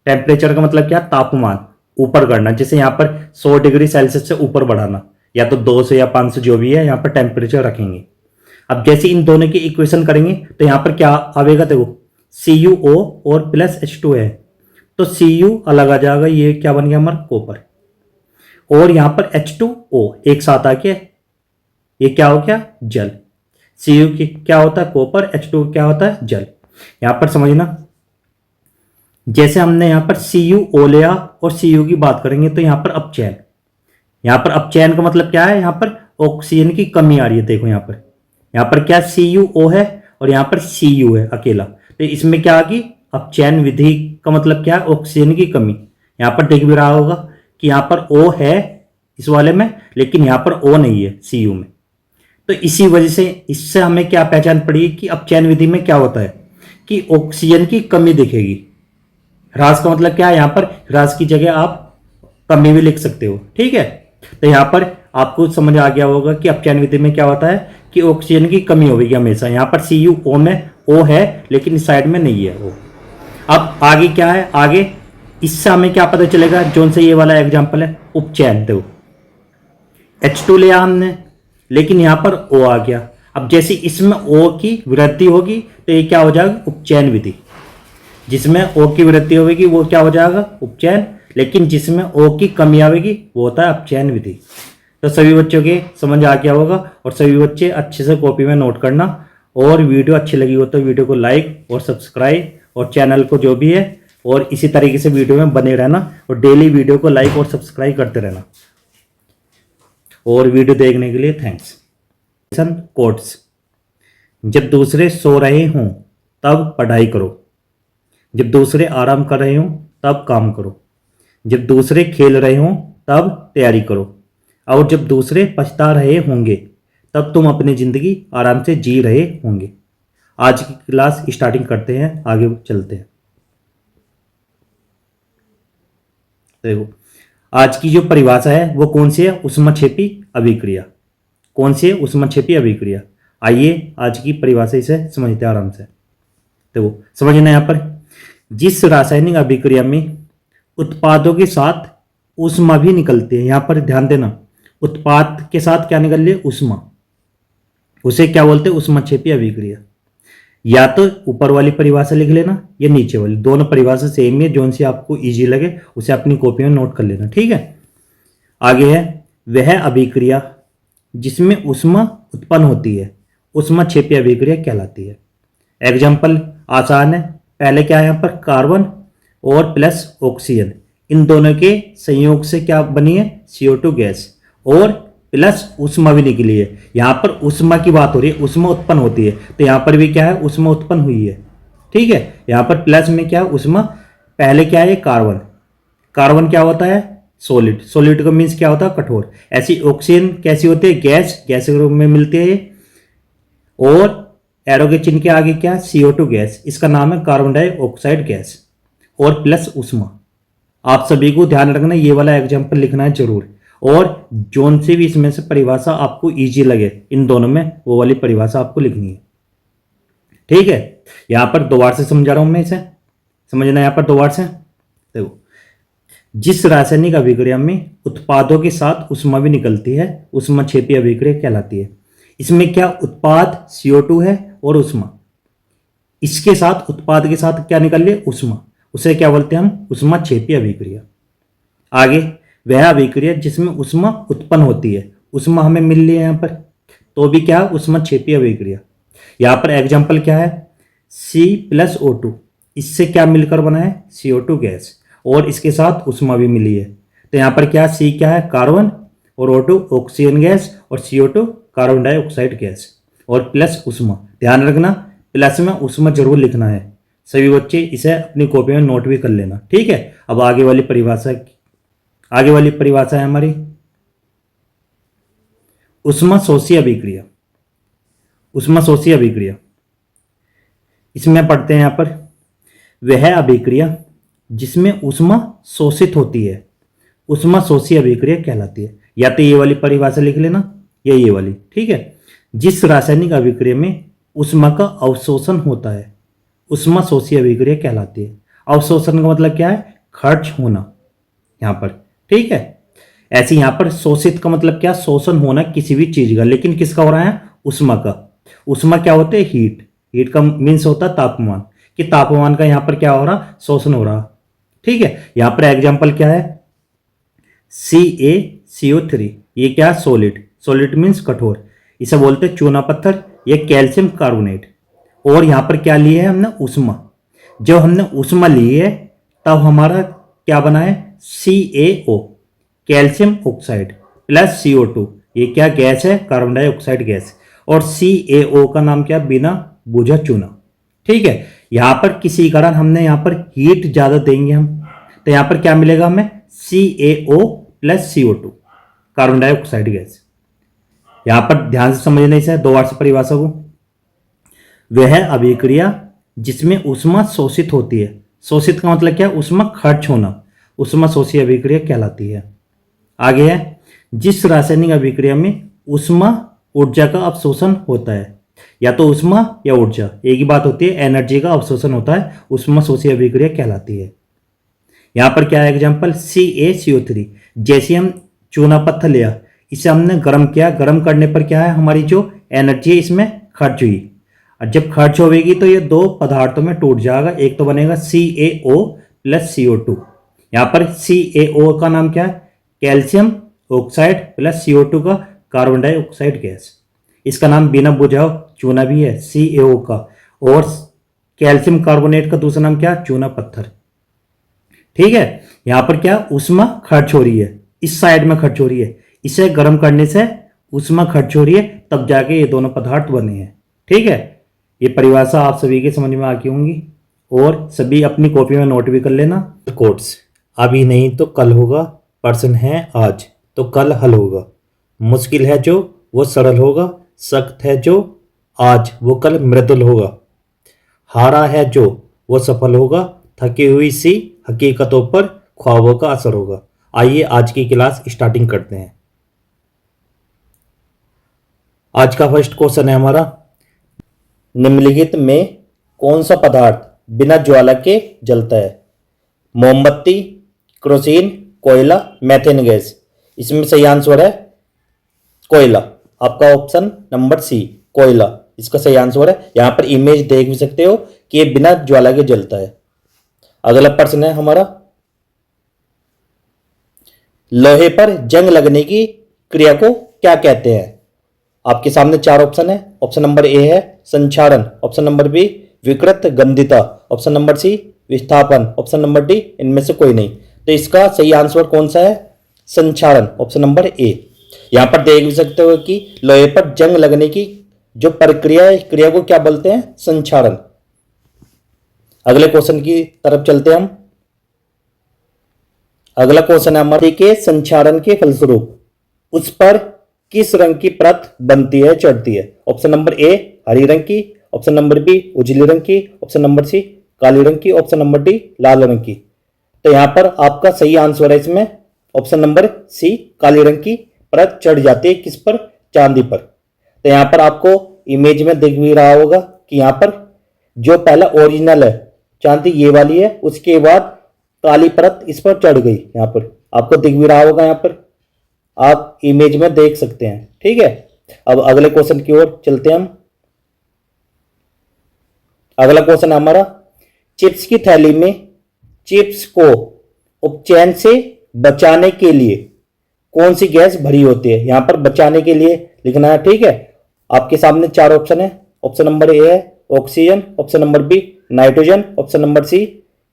टेम्परेचर का मतलब क्या, तापमान ऊपर करना, जैसे यहाँ पर 100 डिग्री सेल्सियस से ऊपर बढ़ाना, या तो 200 या 500 जो भी है यहाँ पर टेम्परेचर रखेंगे। अब जैसे इन दोनों की इक्वेशन करेंगे तो यहाँ पर क्या आवेगा, देखो CuO और प्लस H2 है, तो Cu अलग आ जाएगा, ये क्या बन गया हमारा कॉपर, और यहाँ पर H2O एक साथ आके ये क्या हो गया जल। Cu की क्या होता है कॉपर, H2O क्या होता है जल। यहाँ पर समझना, जैसे हमने यहाँ पर CuO लिया और Cu की बात करेंगे तो यहाँ पर अपचयन, यहाँ पर अपचयन का मतलब क्या है, यहाँ पर ऑक्सीजन की कमी आ रही है। देखो यहाँ पर क्या CuO है और यहाँ पर Cu है अकेला, तो इसमें क्या आ गई अपचयन विधि का मतलब क्या है, ऑक्सीजन की कमी। यहाँ पर दिख भी रहा होगा कि यहाँ पर O है इस वाले में, लेकिन यहाँ पर O नहीं है Cu में। तो इसी वजह से इससे हमें क्या पहचान पड़ी कि अपचयन विधि में क्या होता है कि ऑक्सीजन की कमी दिखेगी। ह्रास का मतलब क्या है, यहाँ पर ह्रास की जगह आप कमी भी लिख सकते हो, ठीक है। तो यहाँ पर आपको समझ आ गया होगा कि अपचयन विधि में क्या होता है कि ऑक्सीजन की कमी होगी हमेशा। यहाँ पर CuO में O है लेकिन इस साइड में नहीं है O। अब आगे क्या है, आगे इससे हमें क्या पता चलेगा, जो से ये वाला एग्जाम्पल है उपचयन, तो H2 लिया हमने लेकिन यहाँ पर O आ गया। अब जैसे इसमें O की वृद्धि होगी तो ये क्या हो जाएगा उपचयन विधि, जिसमें O की वृद्धि होगी वो क्या हो जाएगा उपचयन, लेकिन जिसमें O की कमी आएगी वो होता है अपचयन विधि। तो सभी बच्चों के समझ आ गया होगा, और सभी बच्चे अच्छे से कॉपी में नोट करना, और वीडियो अच्छी लगी हो तो वीडियो को लाइक और सब्सक्राइब, और चैनल को जो भी है, और इसी तरीके से वीडियो में बने रहना, और डेली वीडियो को लाइक और सब्सक्राइब करते रहना। और वीडियो देखने के लिए थैंक्स। कोट्स, जब दूसरे सो रहे हों तब पढ़ाई करो, जब दूसरे आराम कर रहे हों तब काम करो, जब दूसरे खेल रहे हों तब तैयारी करो, और जब दूसरे पछता रहे होंगे तब तुम अपनी ज़िंदगी आराम से जी रहे होंगे। आज की क्लास स्टार्टिंग करते हैं, आगे चलते हैं। देखो आज की जो परिभाषा है वो कौन सी है, ऊष्मक्षेपी अभिक्रिया। कौन सी है, ऊष्मक्षेपी अभिक्रिया। आइए आज की परिभाषा इसे समझते हैं आराम से। देखो समझना, यहाँ पर जिस रासायनिक अभिक्रिया में उत्पादों के साथ ऊष्मा भी निकलती है, यहाँ पर ध्यान देना, उत्पाद के साथ क्या निकल रही है ऊष्मा, उसे क्या बोलते हैं ऊष्मक्षेपी अभिक्रिया। या तो ऊपर वाली परिभाषा लिख लेना या नीचे वाली, दोनों परिभाषा सेम है, जो सी आपको इजी लगे उसे अपनी कॉपी में नोट कर लेना, ठीक है। आगे है वह अभिक्रिया जिसमें ऊष्मा उत्पन्न होती है ऊष्मक्षेपी अभिक्रिया कहलाती है। एग्जाम्पल आसान है, पहले क्या है यहाँ पर कार्बन और प्लस ऑक्सीजन, इन दोनों के संयोग से क्या बनी है CO2 गैस, और प्लस ऊष्मा भी निकली है। यहाँ पर ऊष्मा की बात हो रही है, ऊष्मा उत्पन्न होती है, तो यहाँ पर भी क्या है ऊष्मा उत्पन्न हुई है, ठीक है। यहाँ पर प्लस में क्या ऊष्मा, पहले क्या है कार्बन, कार्बन क्या होता है सॉलिड, सॉलिड का मीन्स क्या होता है कठोर। ऐसी ऑक्सीजन कैसी होती है गैस, गैस के रूप में मिलती है ये, और एरो के चिन्ह के आगे क्या CO2 गैस, इसका नाम है कार्बन डाइऑक्साइड गैस, और प्लस ऊष्मा। आप सभी को ध्यान रखना, ये वाला एग्जाम्पल लिखना है जरूर, और जोन से भी इसमें से परिभाषा आपको इजी लगे इन दोनों में वो वाली परिभाषा आपको लिखनी है, ठीक है। यहां पर दो बार से समझा रहा हूं मैं इसे, समझना यहां पर दो बार से। देखो जिस रासायनिक अभिक्रिया में उत्पादों के साथ ऊष्मा भी निकलती है ऊष्मक्षेपी अभिक्रिया कहलाती है। इसमें क्या उत्पाद CO2 है और ऊष्मा, इसके साथ उत्पाद के साथ क्या निकल रही है ऊष्मा, उसे क्या बोलते हैं हम ऊष्मक्षेपी अभिक्रिया। आगे वह अभिक्रिया जिसमें ऊष्मा उत्पन्न होती है, ऊष्मा हमें मिल रही है यहाँ पर, तो भी क्या ऊष्मक्षेपी अभिक्रिया। यहाँ पर एग्जाम्पल क्या है C+O2, इससे क्या मिलकर बना है CO2 गैस, और इसके साथ ऊष्मा भी मिली है, तो यहाँ पर क्या C क्या है कार्बन, और O2 ऑक्सीजन गैस, और CO2 कार्बन डाइऑक्साइड गैस, और प्लस ऊष्मा। ध्यान रखना प्लस में ऊष्मा जरूर लिखना है, सभी बच्चे इसे अपनी कॉपी में नोट भी कर लेना, ठीक है। अब आगे वाली परिभाषा है हमारी ऊष्मशोषी अभिक्रिया। ऊष्मशोषी अभिक्रिया इसमें पढ़ते हैं यहाँ पर वह अभिक्रिया जिसमें ऊष्मा शोषित होती है ऊष्मशोषी अभिक्रिया कहलाती है। या तो ये वाली परिभाषा लिख लेना या ये वाली, ठीक है। जिस रासायनिक अभिक्रिया में ऊष्मा का अवशोषण होता है ऊष्मशोषी अभिक्रिया कहलाती है। अवशोषण का मतलब क्या है? खर्च होना यहाँ पर, ठीक है। ऐसे यहाँ पर शोषित का मतलब क्या? शोषण होना किसी भी चीज का, लेकिन किसका हो रहा है? उष्मा का। उष्मा क्या होते हैं? हीट। हीट का मीन्स होता है तापमान, कि तापमान का यहाँ पर क्या हो रहा? शोषण हो रहा, ठीक है। यहाँ पर एग्जाम्पल क्या है? CaCO3, ये क्या? सॉलिड। सॉलिड मीन्स कठोर, इसे बोलते हैं चूना पत्थर या कैल्शियम कार्बोनेट। और यहाँ पर क्या लिए है हमने? उष्मा। जब हमने उष्मा ली है तब हमारा क्या बना है? CaO, calcium oxide, plus CO2, ये क्या गैस है? Carbon dioxide gas. और CaO का नाम क्या? बिना बुझा चूना, ठीक है। यहां पर किसी कारण हमने यहां पर हीट ज्यादा देंगे हम, तो यहां पर क्या मिलेगा हमें? CaO plus CO2, carbon dioxide gas. यहां पर ध्यान से समझने से दो बार से परिभाषा को, वह अभिक्रिया जिसमें उष्मा शोषित होती है। शोषित का मतलब क्या? उष्मा खर्च होना, उष्मा शोषी अभिक्रिया कहलाती है। आगे है, जिस रासायनिक अभिक्रिया में उष्मा ऊर्जा का अवशोषण होता है, या तो उष्मा या ऊर्जा एक ही बात होती है, एनर्जी का अवशोषण होता है, उष्मा शोषी अभिक्रिया कहलाती है। यहां पर क्या है एग्जाम्पल? CaCO3, जैसे हम चूना पत्थर लिया, इसे हमने गर्म किया, गर्म करने पर क्या है? हमारी जो एनर्जी है इसमें खर्च हुई, और जब खर्च होगी तो ये दो पदार्थों में टूट जाएगा, एक तो बनेगा CaO प्लस CO2। यहाँ पर CaO का नाम क्या है? कैल्शियम ऑक्साइड प्लस CO2 का कार्बन डाइऑक्साइड गैस। इसका नाम बिना बुझाओ चूना भी है, CaO का। और कैल्शियम कार्बोनेट का दूसरा नाम क्या? चूना पत्थर, ठीक है। यहां पर क्या? उष्मा खर्च हो रही है, इस साइड में खर्च हो रही है, इसे गर्म करने से उष्मा खर्च हो रही है, तब जाके ये दोनों पदार्थ बने हैं, ठीक है। ये परिभाषा आप सभी के समझ में आ गई होंगी, और सभी अपनी कॉपी में नोट भी कर लेना। कोट्स, अभी नहीं तो कल होगा, प्रश्न है आज तो कल हल होगा, मुश्किल है जो वो सरल होगा, सख्त है जो आज वो कल मृदुल होगा, हारा है जो वो सफल होगा, थकी हुई सी हकीकतों पर ख्वाबों का असर होगा। आइए आज की क्लास स्टार्टिंग करते हैं। आज का फर्स्ट क्वेश्चन है हमारा, निम्नलिखित में कौन सा पदार्थ बिना ज्वाला के जलता है? मोमबत्ती, केरोसिन, कोयला, मेथेन गैस। इसमें सही आंसर है कोयला। आपका ऑप्शन नंबर सी, कोयला, इसका सही आंसर है। यहां पर इमेज देख भी सकते हो कि ये बिना ज्वाला के जलता है। अगला प्रश्न है हमारा, लोहे पर जंग लगने की क्रिया को क्या कहते हैं? आपके सामने चार ऑप्शन है। ऑप्शन नंबर ए है संक्षारण, ऑप्शन नंबर बी विकृत गंधिता, ऑप्शन नंबर सी विस्थापन, ऑप्शन नंबर डी इनमें से कोई नहीं। तो इसका सही आंसर कौन सा है? संक्षारण, ऑप्शन नंबर ए। यहां पर देख भी सकते हो कि लोहे पर जंग लगने की जो प्रक्रिया है, क्रिया को क्या बोलते हैं? संक्षारण। अगले क्वेश्चन की तरफ चलते हैं हम। अगला क्वेश्चन है हमारे के संक्षारण के फलस्वरूप उस पर किस रंग की परत बनती है, चढ़ती है? ऑप्शन नंबर ए हरी रंग की, ऑप्शन नंबर बी उजली रंग की, ऑप्शन नंबर सी काली रंग की, ऑप्शन नंबर डी लाल रंग की। तो यहां पर आपका सही आंसर है इसमें ऑप्शन नंबर सी, काली रंग की परत चढ़ जाती है किस पर? चांदी पर। तो यहां पर आपको इमेज में दिख भी रहा होगा कि यहां पर जो पहला ओरिजिनल है चांदी ये वाली है, उसके बाद काली परत इस पर चढ़ गई। यहां पर आपको दिख भी रहा होगा, यहां पर आप इमेज में देख सकते हैं, ठीक है। अब अगले क्वेश्चन की ओर चलते हैं हम। अगला क्वेश्चन हमारा, चिप्स की थैली में चिप्स को उपचयन से बचाने के लिए कौन सी गैस भरी होती है? यहां पर बचाने के लिए लिखना है, ठीक है। आपके सामने चार ऑप्शन है। ऑप्शन नंबर ए है oxygen, option number B nitrogen, option number C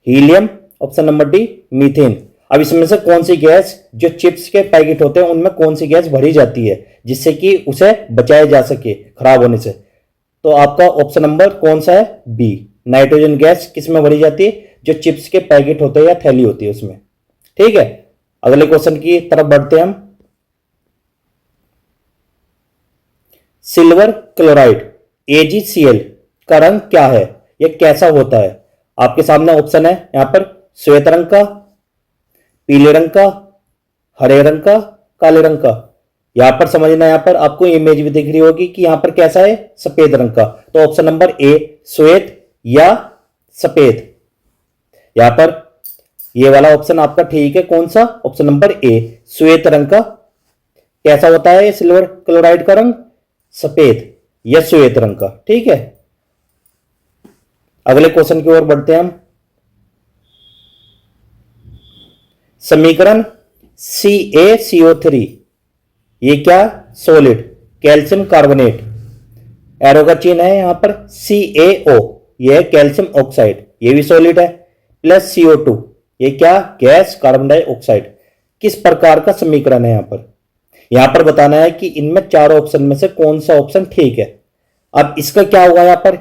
helium, option number D methane. अब इसमें से कौन सी गैस जो चिप्स के पैकेट होते हैं उनमें कौन सी गैस भरी जाती है जिससे कि उसे बचाया जा सके खराब होने से? तो आपका ऑप्शन नंबर कौन सा है? बी, नाइट्रोजन गैस किस में भरी जाती है? जो चिप्स के पैकेट होते हैं या थैली होती है उसमें, ठीक है। अगले क्वेश्चन की तरफ बढ़ते हैं हम। सिल्वर क्लोराइड AgCl का रंग क्या है? यह कैसा होता है? आपके सामने ऑप्शन है यहां पर श्वेत रंग का, पीले रंग का, हरे रंग का, काले रंग का। यहां पर समझना, यहां पर आपको इमेज भी दिख रही होगी कि यहां पर कैसा है? सफेद रंग का। तो ऑप्शन नंबर ए श्वेत या सफेद। यहां पर ये वाला ऑप्शन आपका ठीक है। कौन सा? ऑप्शन नंबर ए, श्वेत रंग का। कैसा होता है सिल्वर क्लोराइड का रंग? सफेद या श्वेत रंग का। ठीक है, अगले क्वेश्चन की ओर बढ़ते हैं हम। समीकरण CaCO3, ये क्या? Solid calcium carbonate. एरो का चिन्ह है यहां पर। CaO, यह है कैल्शियम ऑक्साइड, ये भी सॉलिड है। प्लस CO2, ये क्या? Gas carbon dioxide. किस प्रकार का समीकरण है यहां पर बताना है कि इनमें चारों ऑप्शन में से कौन सा ऑप्शन ठीक है। अब इसका क्या हुआ यहां पर?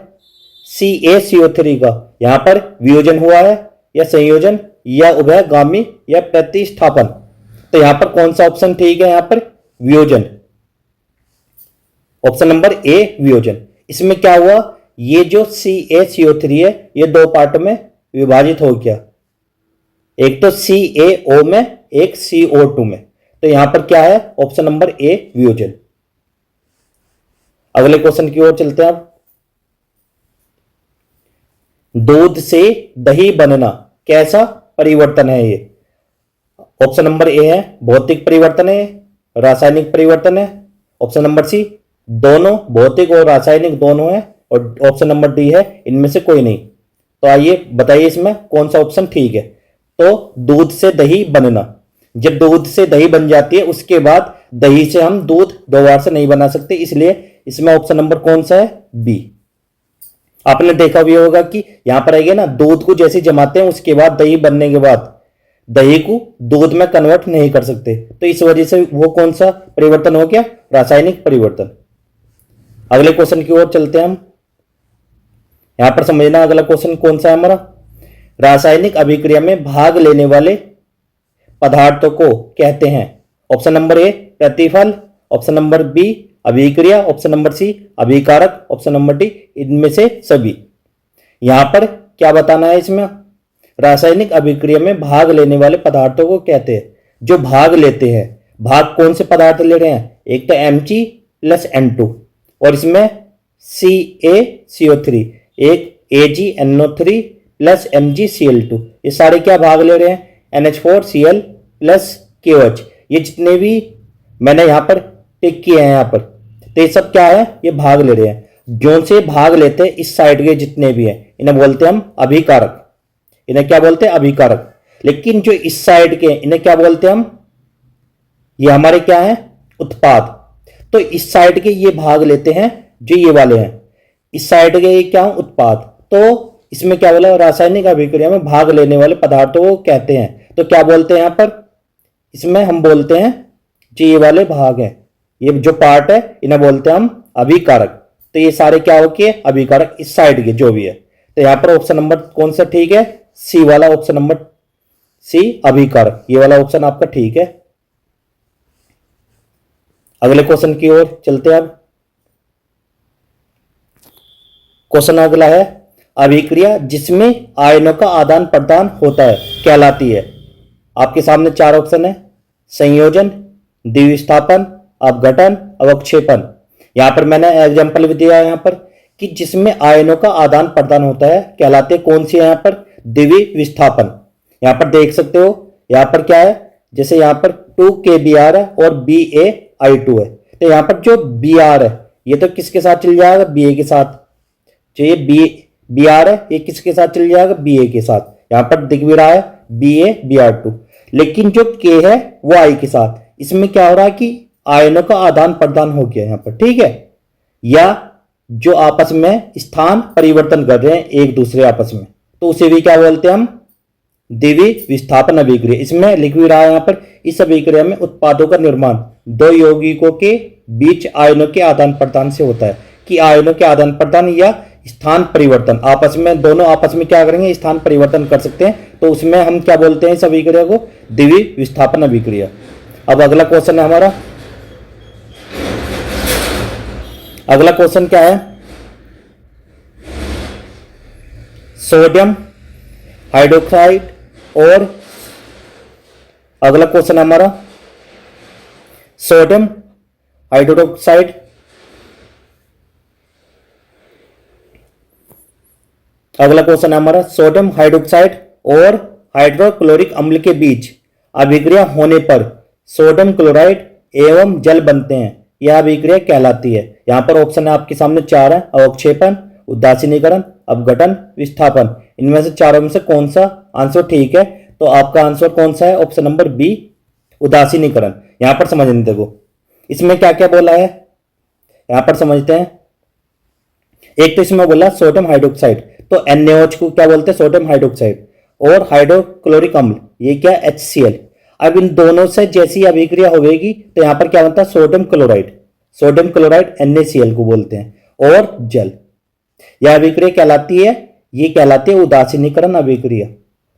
CaCO3 का यहां पर वियोजन हुआ है या संयोजन या उभयगामी या प्रतिस्थापन? तो यहां पर कौन सा ऑप्शन ठीक है? यहां पर वियोजन, ऑप्शन नंबर ए वियोजन। इसमें क्या हुआ? ये जो CaCO3 है ये दो पार्ट में विभाजित हो गया, एक तो CaO में, एक CO2 में। तो यहां पर क्या है? ऑप्शन नंबर ए वियोजन। अगले क्वेश्चन की ओर चलते हैं आप। दूध से दही बनना कैसा परिवर्तन है? ये ऑप्शन नंबर ए है भौतिक परिवर्तन है, रासायनिक परिवर्तन है। ऑप्शन नंबर सी दोनों, भौतिक और रासायनिक दोनों है। और ऑप्शन नंबर डी है इनमें से कोई नहीं। तो आइए बताइए इसमें कौन सा ऑप्शन ठीक है। तो दूध से दही बनना, जब दूध से दही बन जाती है उसके बाद दही से हम दूध दोबारा से नहीं बना सकते, इसलिए इसमें ऑप्शन नंबर कौन सा है? बी। आपने देखा भी होगा कि यहां पर आएगा ना, दूध को जैसे जमाते हैं उसके बाद दही बनने के बाद दही को दूध में कन्वर्ट नहीं कर सकते, तो इस वजह से वो कौन सा परिवर्तन हो गया? रासायनिक परिवर्तन। अगले क्वेश्चन की ओर चलते हैं हम। यहां पर समझना अगला क्वेश्चन कौन सा है हमारा। रासायनिक अभिक्रिया में भाग लेने वाले पदार्थों को कहते हैं। ऑप्शन नंबर ए प्रतिफल, ऑप्शन नंबर बी अभिक्रिया, ऑप्शन नंबर सी अभिकारक, ऑप्शन नंबर डी इनमें से सभी। यहां पर क्या बताना है इसमें? रासायनिक अभिक्रिया में भाग लेने वाले पदार्थों को कहते हैं। जो भाग लेते हैं, भाग कौन से पदार्थ ले रहे हैं? एक तो Mg प्लस N2 और इसमें CaCO3, एक AgNO3 प्लस MgCl2। ये सारे क्या भाग ले रहे हैं? NH4Cl plus KOH। ये जितने भी मैंने यहां पर टिक किए हैं यहां पर, तो ये सब क्या है? ये भाग ले रहे हैं। जो से भाग लेते हैं इस साइड के जितने भी हैं इन्हें बोलते हैं हम अभिकारक। इन्हें क्या बोलते हैं? अभिकारक। लेकिन जो इस साइड के इन्हें क्या बोलते हैं हम? ये हमारे क्या है? उत्पाद। तो इस साइड के ये भाग लेते हैं जो ये वाले हैं, इस साइड के ये क्या? उत्पाद। तो इसमें क्या बोला? रासायनिक अभिक्रिया में भाग लेने वाले पदार्थों को कहते हैं। तो क्या बोलते हैं यहां पर? इसमें हम बोलते हैं जो ये वाले भाग हैं, ये जो पार्ट है इन्हें बोलते हैं हम अभिकारक। तो ये सारे क्या हो गए? अभिकारक, इस साइड के जो भी है। तो यहां पर ऑप्शन नंबर कौन सा ठीक है? सी वाला, ऑप्शन नंबर सी अभिकारक, ये वाला ऑप्शन आपका ठीक है। अगले क्वेश्चन की ओर चलते हैं अब। क्वेश्चन अगला है, अभिक्रिया जिसमें आयनों का आदान प्रदान होता है कहलाती है। आपके सामने चार ऑप्शन है, संयोजन, द्विविस्थापन, अपघटन, अवक्षेपण। यहां पर मैंने एग्जांपल भी दिया है यहां पर कि जिसमें आयनों का आदान प्रदान होता है कहलाते कौन सी है? यहां पर द्विविस्थापन। यहां पर देख सकते हो यहां पर क्या है, जैसे यहां पर 2kBr है और BaI2 है। तो यहां पर जो Br है ये तो किसके साथ चल जाएगा? Ba के साथ। जो ये Br है ये किसके साथ चल जाएगा? Ba के साथ। यहां पर दिख भी रहा है BaBr2। लेकिन जो K है वो I के साथ। इसमें क्या हो रहा है कि आयनों का आदान प्रदान हो गया यहां पर, ठीक है। या जो आपस में स्थान परिवर्तन कर रहे हैं एक दूसरे आपस में, तो उसे भी क्या बोलते हैं हम? द्विविस्थापन अभिक्रिया। इसमें लिख भी रहा है यहां पर, इस अभिक्रिया में उत्पादों का निर्माण दो यौगिकों के बीच आयनों के आदान प्रदान से होता है। कि आयनों के आदान प्रदान या स्थान परिवर्तन, आपस में दोनों आपस में क्या करेंगे? स्थान परिवर्तन कर सकते हैं। तो उसमें हम क्या बोलते हैं इस अभिक्रिया को? द्विविस्थापन अभिक्रिया। अब अगला क्वेश्चन है हमारा, अगला क्वेश्चन क्या है? सोडियम हाइड्रोक्साइड और अगला क्वेश्चन है हमारा सोडियम हाइड्रोक्साइड, अगला क्वेश्चन है हमारा सोडियम हाइड्रोक्साइड और हाइड्रोक्लोरिक अम्ल के बीच अभिक्रिया होने पर सोडियम क्लोराइड एवं जल बनते हैं, यह अभिक्रिया कहलाती है। यहाँ पर ऑप्शन है आपके सामने 4 है, अवक्षेपण, उदासीनीकरण, अपघटन, विस्थापन। इनमें से चारों में से कौन सा आंसर ठीक है? तो आपका आंसर कौन सा है? ऑप्शन नंबर बी, उदासीनीकरण। यहां पर समझने देखो इसमें क्या क्या बोला है, यहां पर समझते हैं। एक तो इसमें बोला सोडियम हाइड्रोक्साइड, तो NaOH को क्या बोलते हैं? Sodium hydroxide. और हाइड्रोक्लोरिक अम्ल, ये क्या? HCl। अब इन दोनों से जैसी अभिक्रिया होगी तो यहां पर क्या बनता है? Sodium chloride. Sodium chloride NaCl को बोलते हैं। और जल, यह अभिक्रिया कहलाती है, ये कहलाती है उदासीनीकरण अभिक्रिया।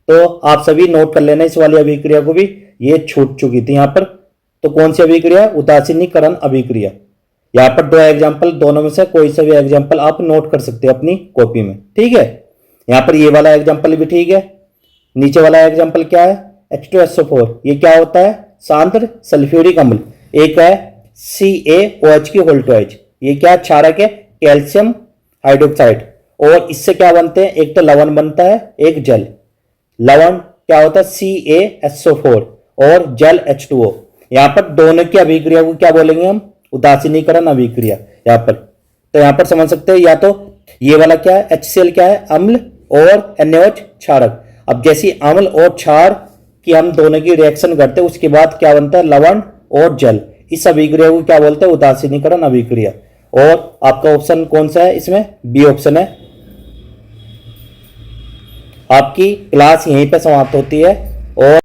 तो आप सभी नोट कर लेना इस वाली अभिक्रिया को भी, ये छूट चुकी थी यहां पर। तो कौन सी अभिक्रिया? उदासीनीकरण अभिक्रिया। यहां पर 2 एग्जाम्पल, दोनों में से कोई सा भी एग्जाम्पल आप नोट कर सकते हो अपनी कॉपी में, ठीक है। यहां पर ये वाला एग्जाम्पल भी ठीक है। नीचे वाला एग्जाम्पल क्या है? H2SO4, ये क्या होता है? सांद्र सल्फ्यूरिक अम्ल। एक है CaOH की होल्टोइज, ये क्या? क्षारक है, कैल्शियम हाइड्रोक्साइड। और इससे क्या बनते हैं? एक तो लवण बनता है, एक जल। लवण क्या होता है? CaSO4 और जल H2O। यहां पर दोनों की अभिक्रिया को क्या बोलेंगे हम? उदासीनीकरण अभिक्रिया। यहां पर तो यहां पर समझ सकते हैं, या तो ये वाला क्या है? HCl क्या है? अम्ल, और NaOH क्षारक। अब जैसी अम्ल और क्षार की हम दोनों की रिएक्शन करते हैं, उसके बाद क्या बनता है? लवण और जल। इस अभिक्रिया को क्या बोलते हैं? उदासीनीकरण अभिक्रिया। और आपका ऑप्शन कौन सा है इसमें? बी ऑप्शन है। आपकी क्लास यहीं पे समाप्त होती है। और